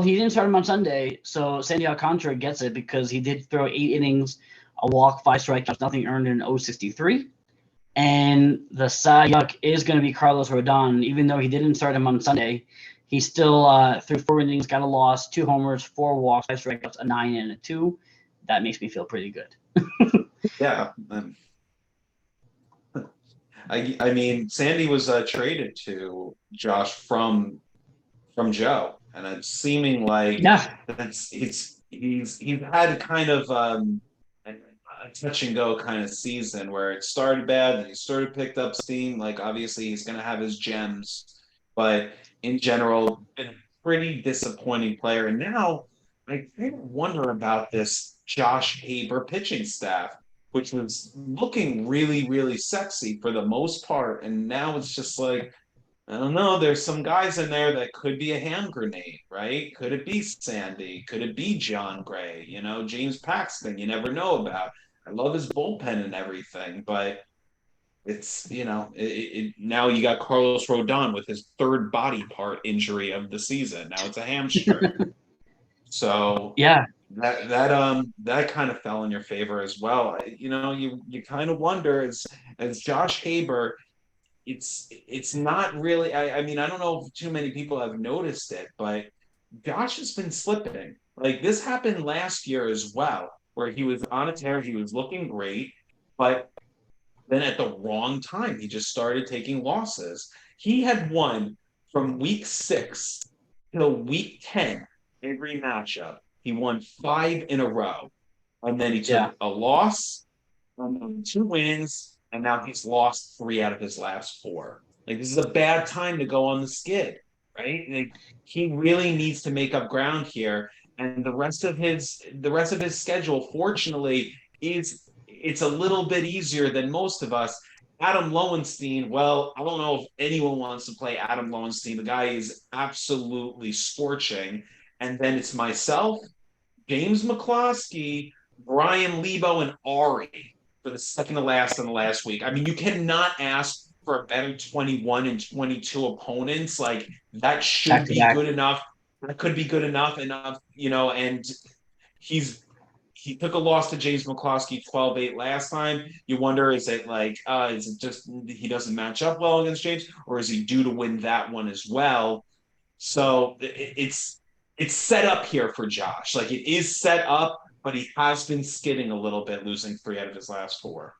he didn't start him on Sunday, so Sandy Alcantara gets it because he did throw 8 innings, a walk, 5 strikeouts, nothing earned in 0.63. And the Cy Young is going to be Carlos Rodon, even though he didn't start him on Sunday. He still threw 4 innings, got a loss, 2 homers, 4 walks, 5 strikeouts, a 9 and a 2. That makes me feel pretty good. Yeah. I mean, Sandy was traded to Josh from Joe, and it's seeming like he's had kind of a touch and go kind of season where it started bad and he sort of picked up steam. Like obviously he's going to have his gems, but in general, been a pretty disappointing player. And now I kind of wonder about this Josh Haber pitching staff, which was looking really, really sexy for the most part. And now it's just like, I don't know. There's some guys in there that could be a hand grenade, right? Could it be Sandy? Could it be John Gray? James Paxton, you never know about. I love his bullpen and everything, but it's, now you got Carlos Rodon with his 3rd body part injury of the season. Now it's a hamstring. So yeah, that kind of fell in your favor as well. You kind of wonder as Josh Haber, it's not really. I mean, I don't know if too many people have noticed it, but Josh has been slipping. Like this happened last year as well, where he was on a tear, he was looking great, but then at the wrong time, he just started taking losses. He had won from week 6 till week 10 every matchup. He won 5 in a row. And then he Yeah. took a loss, 2 wins, and now he's lost 3 out of his last 4. Like this is a bad time to go on the skid, right? Like he really needs to make up ground here. And the rest of his schedule, fortunately, is it's a little bit easier than most of us. Adam Lowenstein, well, I don't know if anyone wants to play Adam Lowenstein. The guy is absolutely scorching. And then it's myself, James McCloskey, Brian Lebo, and Ari for the second to last in the last week. I mean, you cannot ask for a better 21 and 22 opponents. Like that Back should to be back. good enough. That could be good enough, and he's he took a loss to James McCloskey 12-8 last time. You wonder, is it just he doesn't match up well against James, or is he due to win that one as well? So it's set up here for Josh. Like it is set up, but he has been skidding a little bit, losing 3 out of his last 4.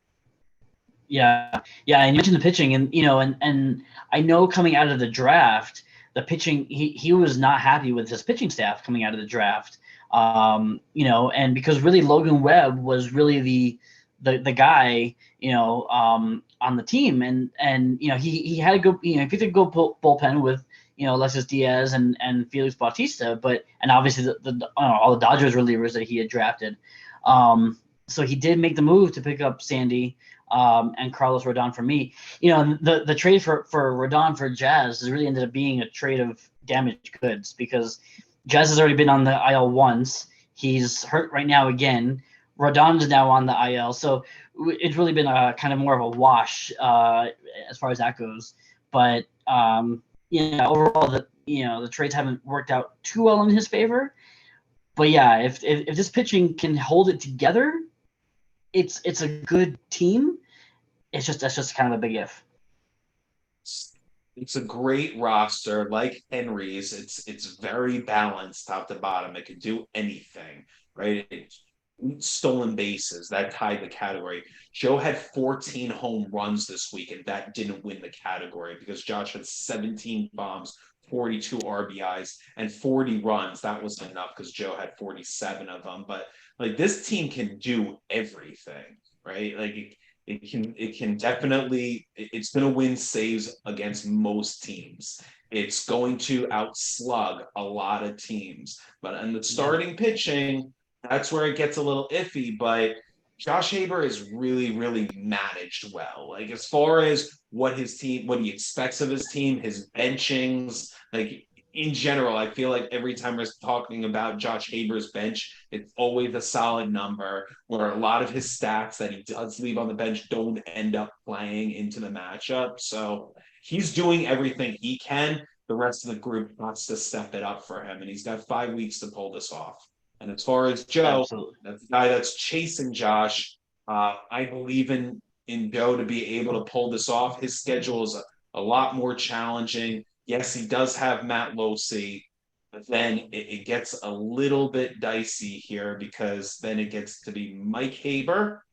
Yeah, yeah, and you mentioned the pitching, and and I know coming out of the draft, the pitching he was not happy with his pitching staff coming out of the draft. And because really Logan Webb was really the guy, on the team, and he had a good, he picked a good bullpen with Alexis Diaz and Felix Bautista, and obviously all the Dodgers relievers that he had drafted. So he did make the move to pick up Sandy and Carlos Rodon for me. The trade for Rodon for Jazz has really ended up being a trade of damaged goods because Jazz has already been on the IL once. He's hurt right now again. Rodon is now on the IL, so it's really been a kind of more of a wash as far as that goes. But overall, the trades haven't worked out too well in his favor. But yeah, if this pitching can hold it together, it's a good team. That's just kind of a big if. It's a great roster, like Henry's. It's very balanced top to bottom. It can do anything, right? Stolen bases that tied the category. Joe had 14 home runs this week, and that didn't win the category because Josh had 17 bombs, 42 RBIs, and 40 runs. That was enough because Joe had 47 of them. But like this team can do everything, right? Like it can definitely it's going to win saves against most teams. It's going to outslug a lot of teams. But in the starting pitching, that's where it gets a little iffy. But Josh Haber is really, really managed well. Like as far as what he expects of his team, his benchings, like in general, I feel like every time we're talking about Josh Haber's bench, it's always a solid number where a lot of his stats that he does leave on the bench don't end up playing into the matchup. So he's doing everything he can. The rest of the group wants to step it up for him, and he's got 5 weeks to pull this off. And as far as Joe, Absolutely. that's the guy that's chasing Josh. I believe in Joe to be able to pull this off. His schedule is a lot more challenging. Yes, he does have Matt Losey, but then it gets a little bit dicey here because then it gets to be Mike Haber,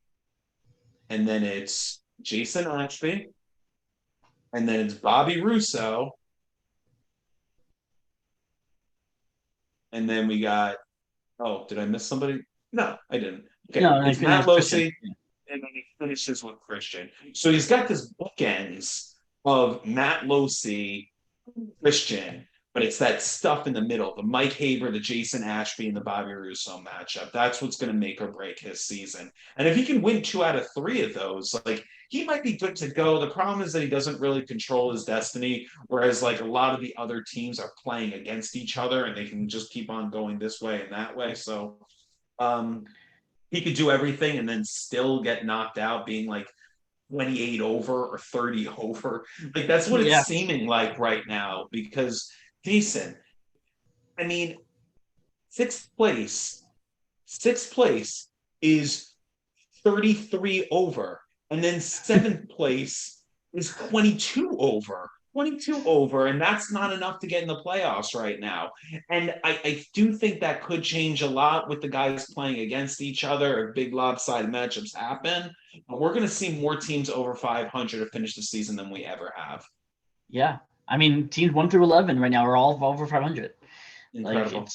and then it's Jason Ashby, and then it's Bobby Russo, and then we got. Oh, did I miss somebody? No, I didn't. Okay, No, it's no, Matt Christian. Losey, and then he finishes with Christian. So he's got this bookends of Matt Losey, Christian, but it's that stuff in the middle, the Mike Haber, the Jason Ashby, and the Bobby Russo matchup. That's what's going to make or break his season. And if he can win 2 out of 3 of those, like he might be good to go. The problem is that he doesn't really control his destiny, whereas like a lot of the other teams are playing against each other and they can just keep on going this way and that way. So um, he could do everything and then still get knocked out, being like 28 over or 30 over. Like that's what it's Yeah. seeming like right now because Jason, I mean, 6th place Sixth place is 33 over. And then seventh place is 22 over. 22 over, and that's not enough to get in the playoffs right now. And I do think that could change a lot with the guys playing against each other if big lopsided matchups happen. But we're going to see more teams over 500 to finish the season than we ever have. Yeah. I mean, teams 1 through 11 right now are all over 500. Incredible.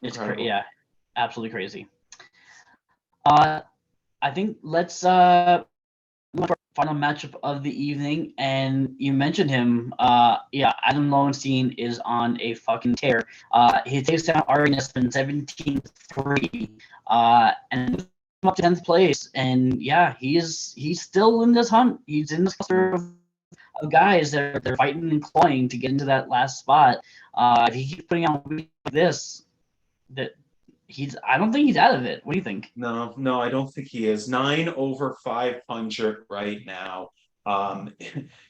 Like yeah, absolutely crazy. I think let's final matchup of the evening, and you mentioned him. Adam Lowenstein is on a fucking tear. He takes down Ari Nisman 17-3, and up to 10th place. And yeah, he's still in this hunt. He's in this cluster of guys that they're fighting and clawing to get into that last spot. If he keeps putting out like this, I don't think he's out of it. What do you think? No, I don't think he is. 9 over 500 right now.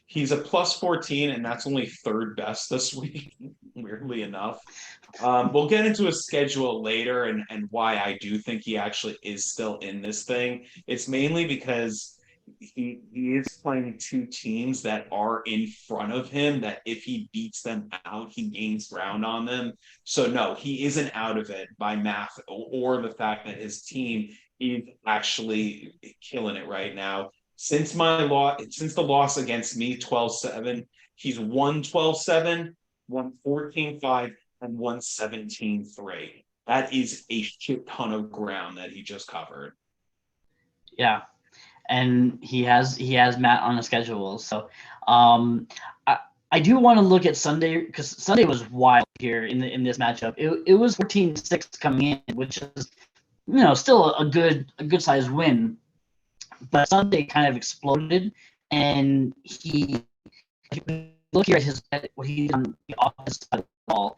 He's a plus 14, and that's only third best this week, weirdly enough. We'll get into his schedule later and why I do think he actually is still in this thing. It's mainly because he is playing two teams that are in front of him, that if he beats them out, he gains ground on them. So no, he isn't out of it by math or the fact that his team is actually killing it right now. Since the loss against me 12-7, he's won 12-7, won 14-5, and won 17-3. That is a shit ton of ground that he just covered. Yeah. And he has Matt on the schedule. So I do want to look at Sunday, because Sunday was wild here in this matchup. It was 14-6 coming in, which is still a good sized win. But Sunday kind of exploded, and look here at what he did on the offensive side of the ball.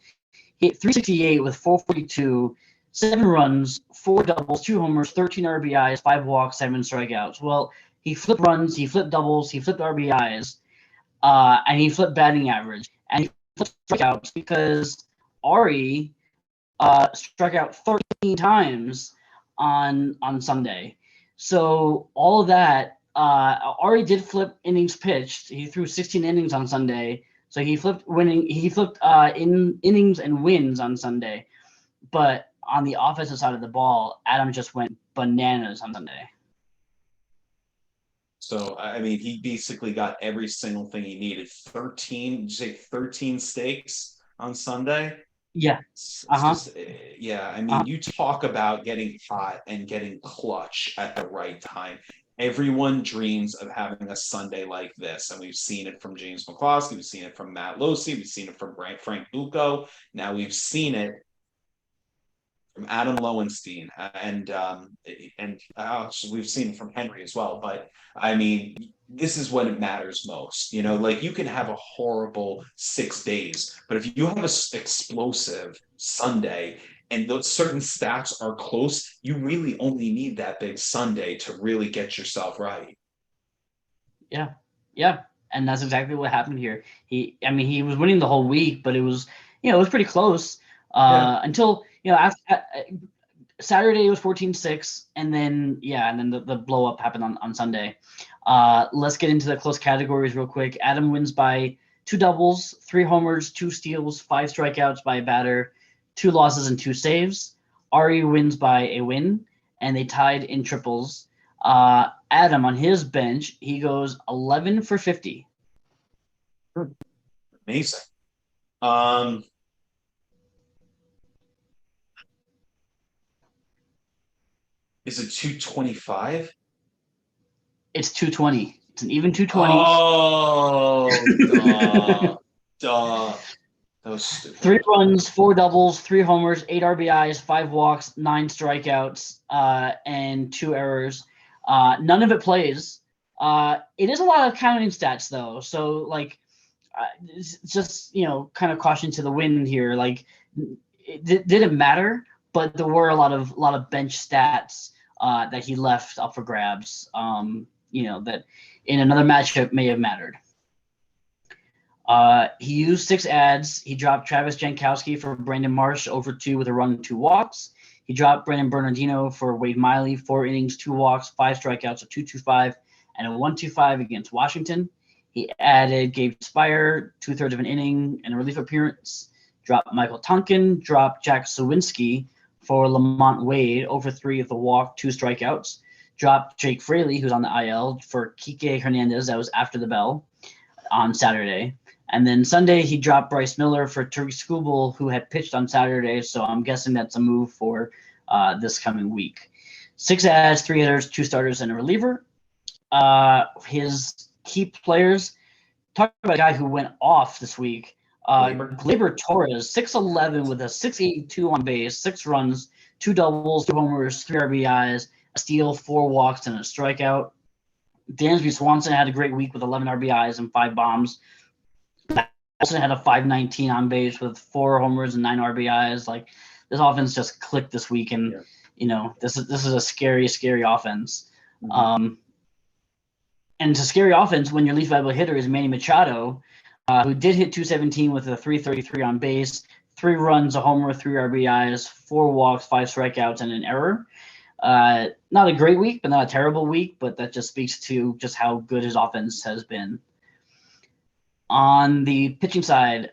He hit 368 with 442. 7 runs, 4 doubles, 2 homers, 13 RBIs, 5 walks, 7 strikeouts. Well, he flipped runs, he flipped doubles, he flipped RBIs, and he flipped batting average, and he flipped strikeouts because Ari struck out 13 times on Sunday. So all of that, Ari did flip innings pitched. He threw 16 innings on Sunday, so he flipped in innings and wins on Sunday, but on the offensive side of the ball, Adam just went bananas on Sunday. So, I mean, he basically got every single thing he needed. 13 stakes on Sunday? Yeah. Yeah, I mean, you talk about getting hot and getting clutch at the right time. Everyone dreams of having a Sunday like this, and we've seen it from James McCloskey, we've seen it from Matt Losey, we've seen it from Frank Bucco. Now we've seen it from Adam Lowenstein, and we've seen from Henry as well. But I mean, this is when it matters most. Like you can have a horrible 6 days, but if you have an explosive Sunday and those certain stats are close, you really only need that big Sunday to really get yourself right. Yeah, and that's exactly what happened here. He was winning the whole week, but it was pretty close until after Saturday it was 14-6, and then the blow up happened on Sunday. Let's get into the close categories real quick. Adam wins by 2 doubles, 3 homers, 2 steals, 5 strikeouts by a batter, 2 losses and 2 saves. Ari wins by a win, and they tied in triples. Adam on his bench, he goes 11 for 50. Amazing. Is it 225? It's 220. It's an even 220. Oh, duh. That was stupid. 3 runs, 4 doubles, 3 homers, 8 RBIs, 5 walks, 9 strikeouts, and 2 errors. None of it plays. It is a lot of counting stats, though. So, it's just, kind of caution to the wind here. Like, it didn't matter, but there were a lot of bench stats that he left up for grabs, that in another matchup may have mattered. He used 6 ads. He dropped Travis Jankowski for Brandon Marsh over 2 with a run and 2 walks. He dropped Brandon Bernardino for Wade Miley, 4 innings, 2 walks, 5 strikeouts, a 2.25, and a 1.25 against Washington. He added Gabe Spire, 2/3 of an inning, and a relief appearance. Dropped Michael Tonkin, dropped Jack Sawinski for Lamont Wade, over 3 with a walk, 2 strikeouts. Dropped Jake Fraley, who's on the IL, for Kike Hernandez. That was after the bell on Saturday. And then Sunday, he dropped Bryce Miller for Tariq Skubal, who had pitched on Saturday. So I'm guessing that's a move for this coming week. 6 adds, 3 hitters, 2 starters, and a reliever. His key players, talk about a guy who went off this week. Gleyber Torres, 6'11", with a 6.82 on base, 6 runs, 2 doubles, 2 homers, 3 RBIs, a steal, 4 walks, and a strikeout. Dansby Swanson had a great week with 11 RBIs and 5 bombs. Also had a 5.19 on base with 4 homers and 9 RBIs. Like, this offense just clicked this week, and this is a scary, scary offense. Mm-hmm. And it's a scary offense when your least valuable hitter is Manny Machado, who did hit 217 with a 333 on base, 3 runs, a homer, 3 RBIs, 4 walks, 5 strikeouts, and an error. Not a great week, but not a terrible week, but that just speaks to just how good his offense has been. On the pitching side,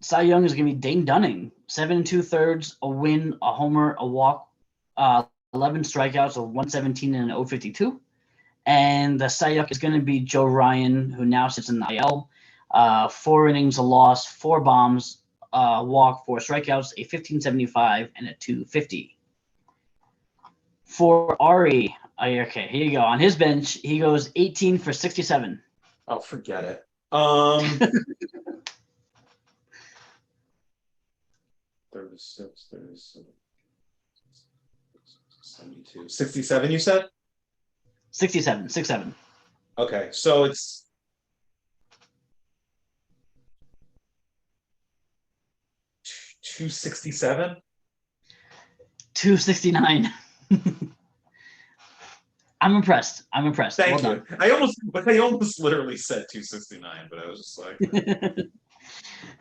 Cy Young is going to be Dane Dunning, 7 2/3, a win, a homer, a walk, 11 strikeouts, a 117 and an 0.52. And the Cy Young is going to be Joe Ryan, who now sits in the IL. 4 innings, a loss, 4 bombs, walk, 4 strikeouts, a 15.75 and a 2.50. For Ari, okay, here you go. On his bench, he goes 18 for 67. Oh, forget it. 36, 72, 67, you said? 67, 6-7. Okay, so it's 267? 269. I'm impressed. Thank you. I almost literally said 269, but I was just like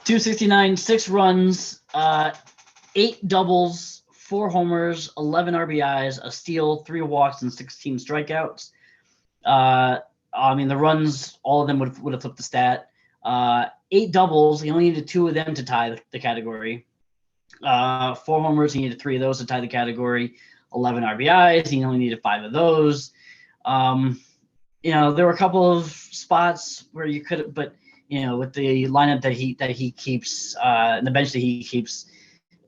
269, 6 runs, 8 doubles, 4 homers, 11 RBIs, a steal, 3 walks, and 16 strikeouts. The runs, all of them would have flipped the stat. 8 doubles, he only needed 2 of them to tie the category. 4 homers, he needed 3 of those to tie the category. 11 RBIs, he only needed 5 of those. There were a couple of spots where you could, but with the lineup that he keeps, and the bench that he keeps,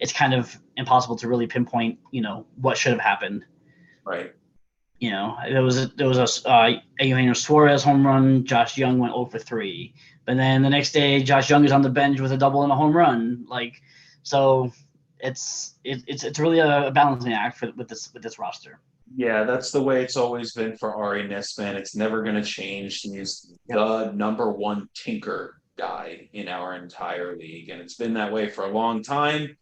it's kind of impossible to really pinpoint, what should have happened. Right. There was a Eugenio Suarez home run. Josh Young went 0 for 3, but then the next day, Josh Young is on the bench with a double and a home run. So it's really a balancing act with this roster. Yeah, that's the way it's always been for Ari Nisman. It's never going to change. He's the number 1 tinker guy in our entire league, and it's been that way for a long time.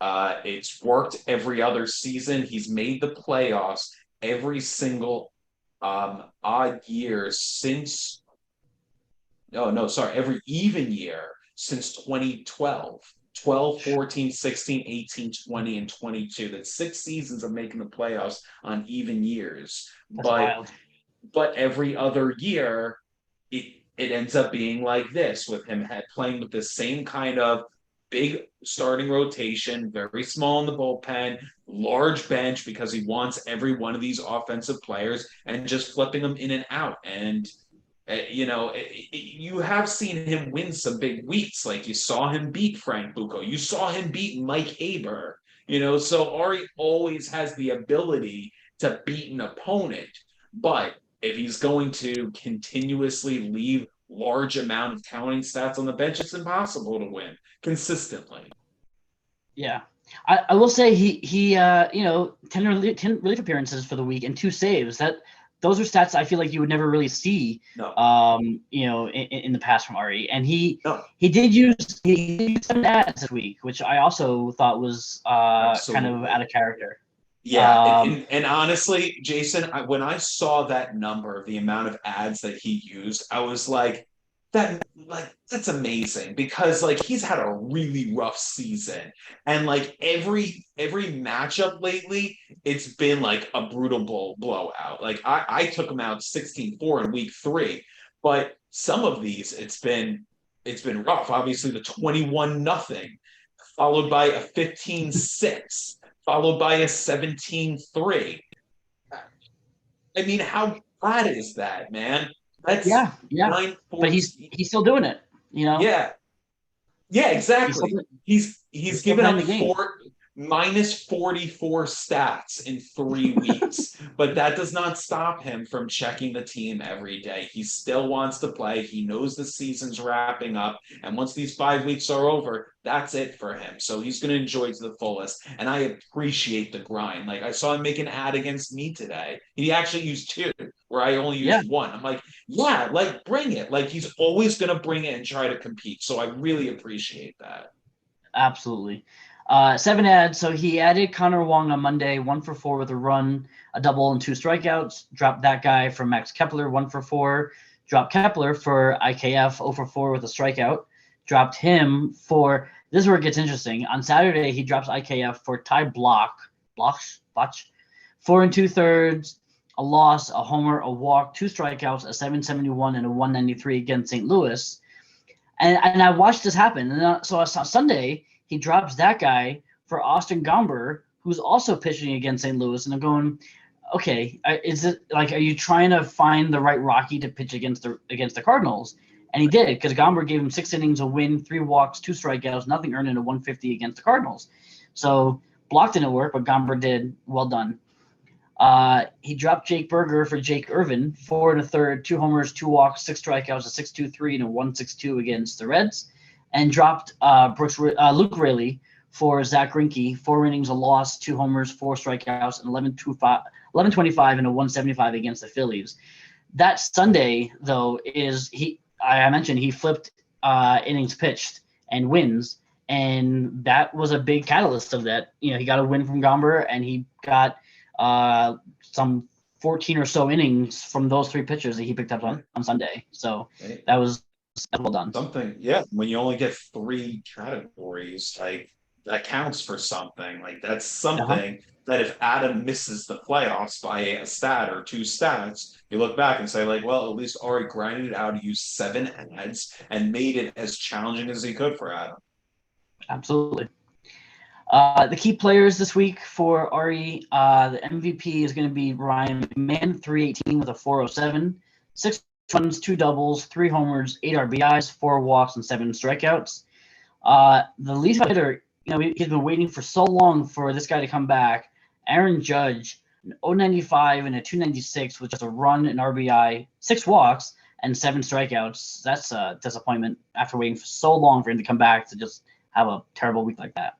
It's worked every other season. He's made the playoffs every single odd year since every even year since 2012. 12, 14, 16, 18, 20, and 22. That's 6 seasons of making the playoffs on even years. That's wild. But every other year, it ends up being like this, with him playing with the same kind of big starting rotation, very small in the bullpen, large bench, because he wants every one of these offensive players and just flipping them in and out. And you have seen him win some big weeks. Like, you saw him beat Frank Bucco. You saw him beat Mike Haber. So Ari always has the ability to beat an opponent. But if he's going to continuously leave large amount of counting stats on the bench, it's impossible to win consistently. Yeah. I will say he 10 relief appearances for the week and 2 saves. Those are stats I feel like you would never really see, in the past from Ari. And he did use 7 ads this week, which I also thought was kind of out of character. Yeah, and honestly, Jason, when I saw that number, the amount of ads that he used, I was like, that's amazing because like he's had a really rough season and like every matchup lately it's been like a brutal blowout. Like I took him out 16-4 in week 3, but some of these it's been rough. Obviously the 21-0 followed by a 15-6 followed by a 17-3. I mean, how bad is that, man? That's Yeah, yeah. nine But points. he's still doing it. You know, Yeah, yeah, he's still exactly. He's he's still given playing up the game. four minus 44 stats in 3 weeks, but that does not stop him from checking the team every day. He still wants to play. He knows the season's wrapping up, and once these 5 weeks are over, that's it for him. So he's going to enjoy it to the fullest, and I appreciate the grind. Like I saw him make an ad against me today. He actually used 2, where I only Yeah, used 1. I'm like, yeah, like bring it. Like he's always going to bring it and try to compete. So I really appreciate that. absolutely. 7 ads. So he added Connor Wong on Monday, 1 for 4 with a run, a double, and 2 strikeouts. Dropped that guy for Max Kepler, 1 for 4. Dropped Kepler for IKF, 0 for 4 with a strikeout. Dropped him for, this is where it gets interesting. On Saturday, he drops IKF for Ty Bloch, 4 2/3, a loss, a homer, a walk, 2 strikeouts, a 771, and a 193 against St. Louis. And I watched this happen. And so on Sunday, he drops that guy for Austin Gomber, who's also pitching against St. Louis. And I'm going, okay, is it like, are you trying to find the right Rocky to pitch against the Cardinals? And he did, because Gomber gave him 6 innings, a win, 3 walks, 2 strikeouts, nothing earned, in a 150 against the Cardinals. So Block didn't work, but Gomber did. Well done. He dropped Jake Berger for Jake Irvin, 4 1/3, 2 homers, 2 walks, 6 strikeouts, a 6.23 and a 1.62 against the Reds, and dropped Luke Raley for Zach Greinke, 4 innings, a loss, 2 homers, 4 strikeouts, and 11.25 and a 1.75 against the Phillies. That Sunday, though, I mentioned he flipped innings pitched and wins, and that was a big catalyst of that. He got a win from Gomber, and he got some 14 or so innings from those 3 pitchers that he picked up on Sunday. So that was well done. Something, yeah. When you only get 3 categories, like that counts for something. Like that's something that if Adam misses the playoffs by a stat or 2 stats, you look back and say, like, well, at least Ari grinded it out, used 7 ads, and made it as challenging as he could for Adam. Absolutely. The key players this week for Ari, the MVP is going to be Ryan McMahon, 318 with a 407, 6 runs, 2 doubles, 3 homers, 8 RBIs, 4 walks, and 7 strikeouts. The lead hitter, he's been waiting for so long for this guy to come back. Aaron Judge, an 095 and a 296 with just a run, an RBI, 6 walks, and 7 strikeouts. That's a disappointment after waiting for so long for him to come back to just have a terrible week like that.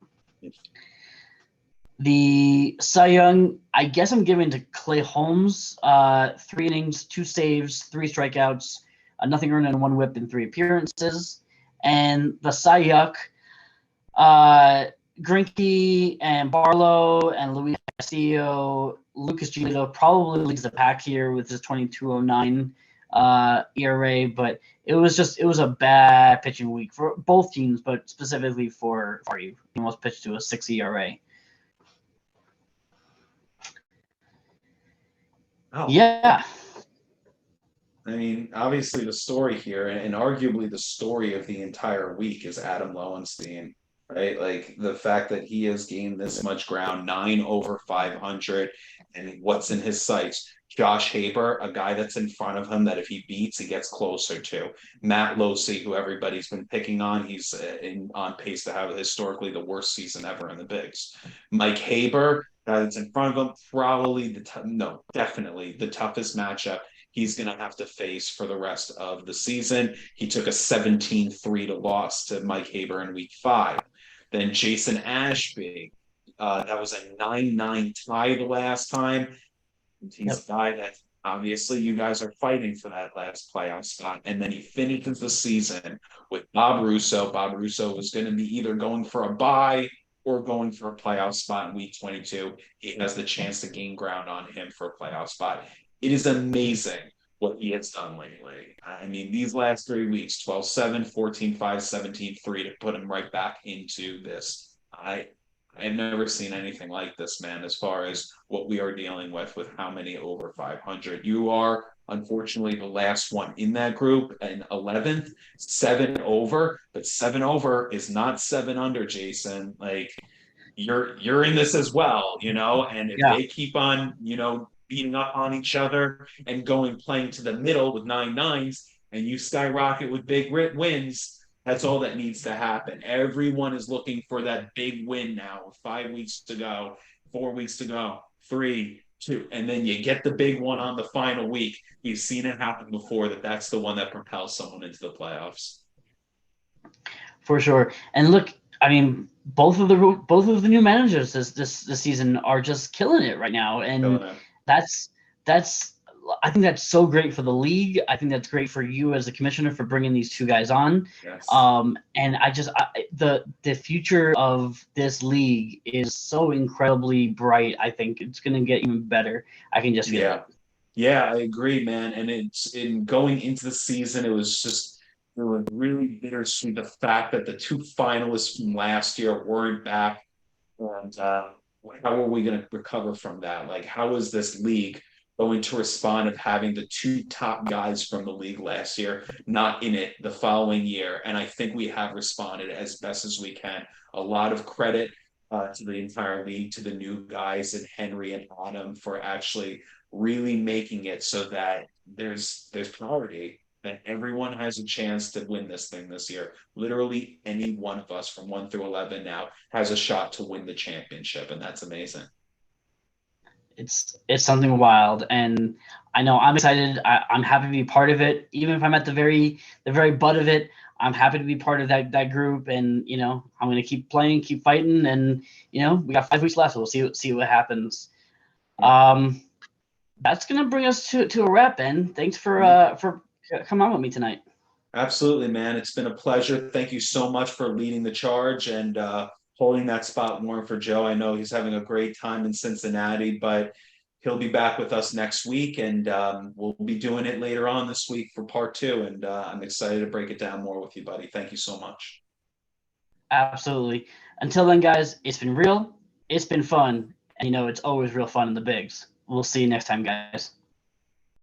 The Cy Young, I guess I'm giving to Clay Holmes. 3 innings, 2 saves, 3 strikeouts, nothing earned, and 1 whip in 3 appearances. And the Cy Young, Greinke and Barlow and Luis Castillo, Lucas Giolito probably leads the pack here with his 22.09 ERA, but it was a bad pitching week for both teams, but specifically for you. He almost pitched to a 6 ERA. Oh. Yeah. I mean, obviously the story here, and arguably the story of the entire week, is Adam Lowenstein, right? Like the fact that he has gained this much ground, 9 over 500, and what's in his sights. Josh Haber, a guy that's in front of him that if he beats, he gets closer to. Matt Losey, who everybody's been picking on, he's on pace to have historically the worst season ever in the bigs. Mike Haber, guy that's in front of him, probably definitely the toughest matchup he's going to have to face for the rest of the season. He took a 17-3 loss to Mike Haber in week 5. Then Jason Ashby, that was a 9-9 tie the last time. He's a guy that obviously you guys are fighting for that last playoff spot. And then he finishes the season with Bob Russo. Bob Russo was going to be either going for a bye or going for a playoff spot in week 22. He has the chance to gain ground on him for a playoff spot. It is amazing what he has done lately. I mean, these last 3 weeks, 12-7, 14-5, 17-3 to put him right back into this. I've never seen anything like this, man, as far as what we are dealing with how many over 500. You are unfortunately the last one in that group and 11th, 7 over, but 7 over is not 7 under, Jason. Like you're in this as well, and if Yeah, they keep on, beating up on each other and playing to the middle with 9 nines, and you skyrocket with big wins, that's all that needs to happen. Everyone is looking for that big win now with 5 weeks to go, 4 weeks to go, 3, 2, and then you get the big one on the final week. You've seen it happen before, that's the one that propels someone into the playoffs. for sure. And look, I mean, both of the new managers this season are just killing it right now, and that's I think that's so great for the league. I think that's great for you as a commissioner for bringing these two guys on. Yes. And the future of this league is so incredibly bright. I think it's going to get even better. I can just feel it. Yeah, I agree, man. And it's in going into the season, it was really bittersweet the fact that the two finalists from last year weren't back. And how are we going to recover from that? Like, how is this league going to respond of having the two top guys from the league last year not in it the following year? And I think we have responded as best as we can. A lot of credit to the entire league, to the new guys and Henry and Autumn for actually really making it so that there's priority, that everyone has a chance to win this thing this year. Literally any one of us from 1 through 11 now has a shot to win the championship, and that's amazing. It's something wild, and I know I'm excited. I'm happy to be part of it, even if I'm at the very butt of it. I'm happy to be part of that group, and I'm going to keep playing, keep fighting, and we got 5 weeks left. We'll see what happens. That's going to bring us to a wrap, Ben. Thanks for coming on with me tonight. Absolutely, man. It's been a pleasure. Thank you so much for leading the charge and holding that spot warm for Joe. I know he's having a great time in Cincinnati, but he'll be back with us next week, and we'll be doing it later on this week for part 2. And I'm excited to break it down more with you, buddy. Thank you so much. Absolutely. Until then, guys, it's been real. It's been fun. And it's always real fun in the bigs. We'll see you next time, guys.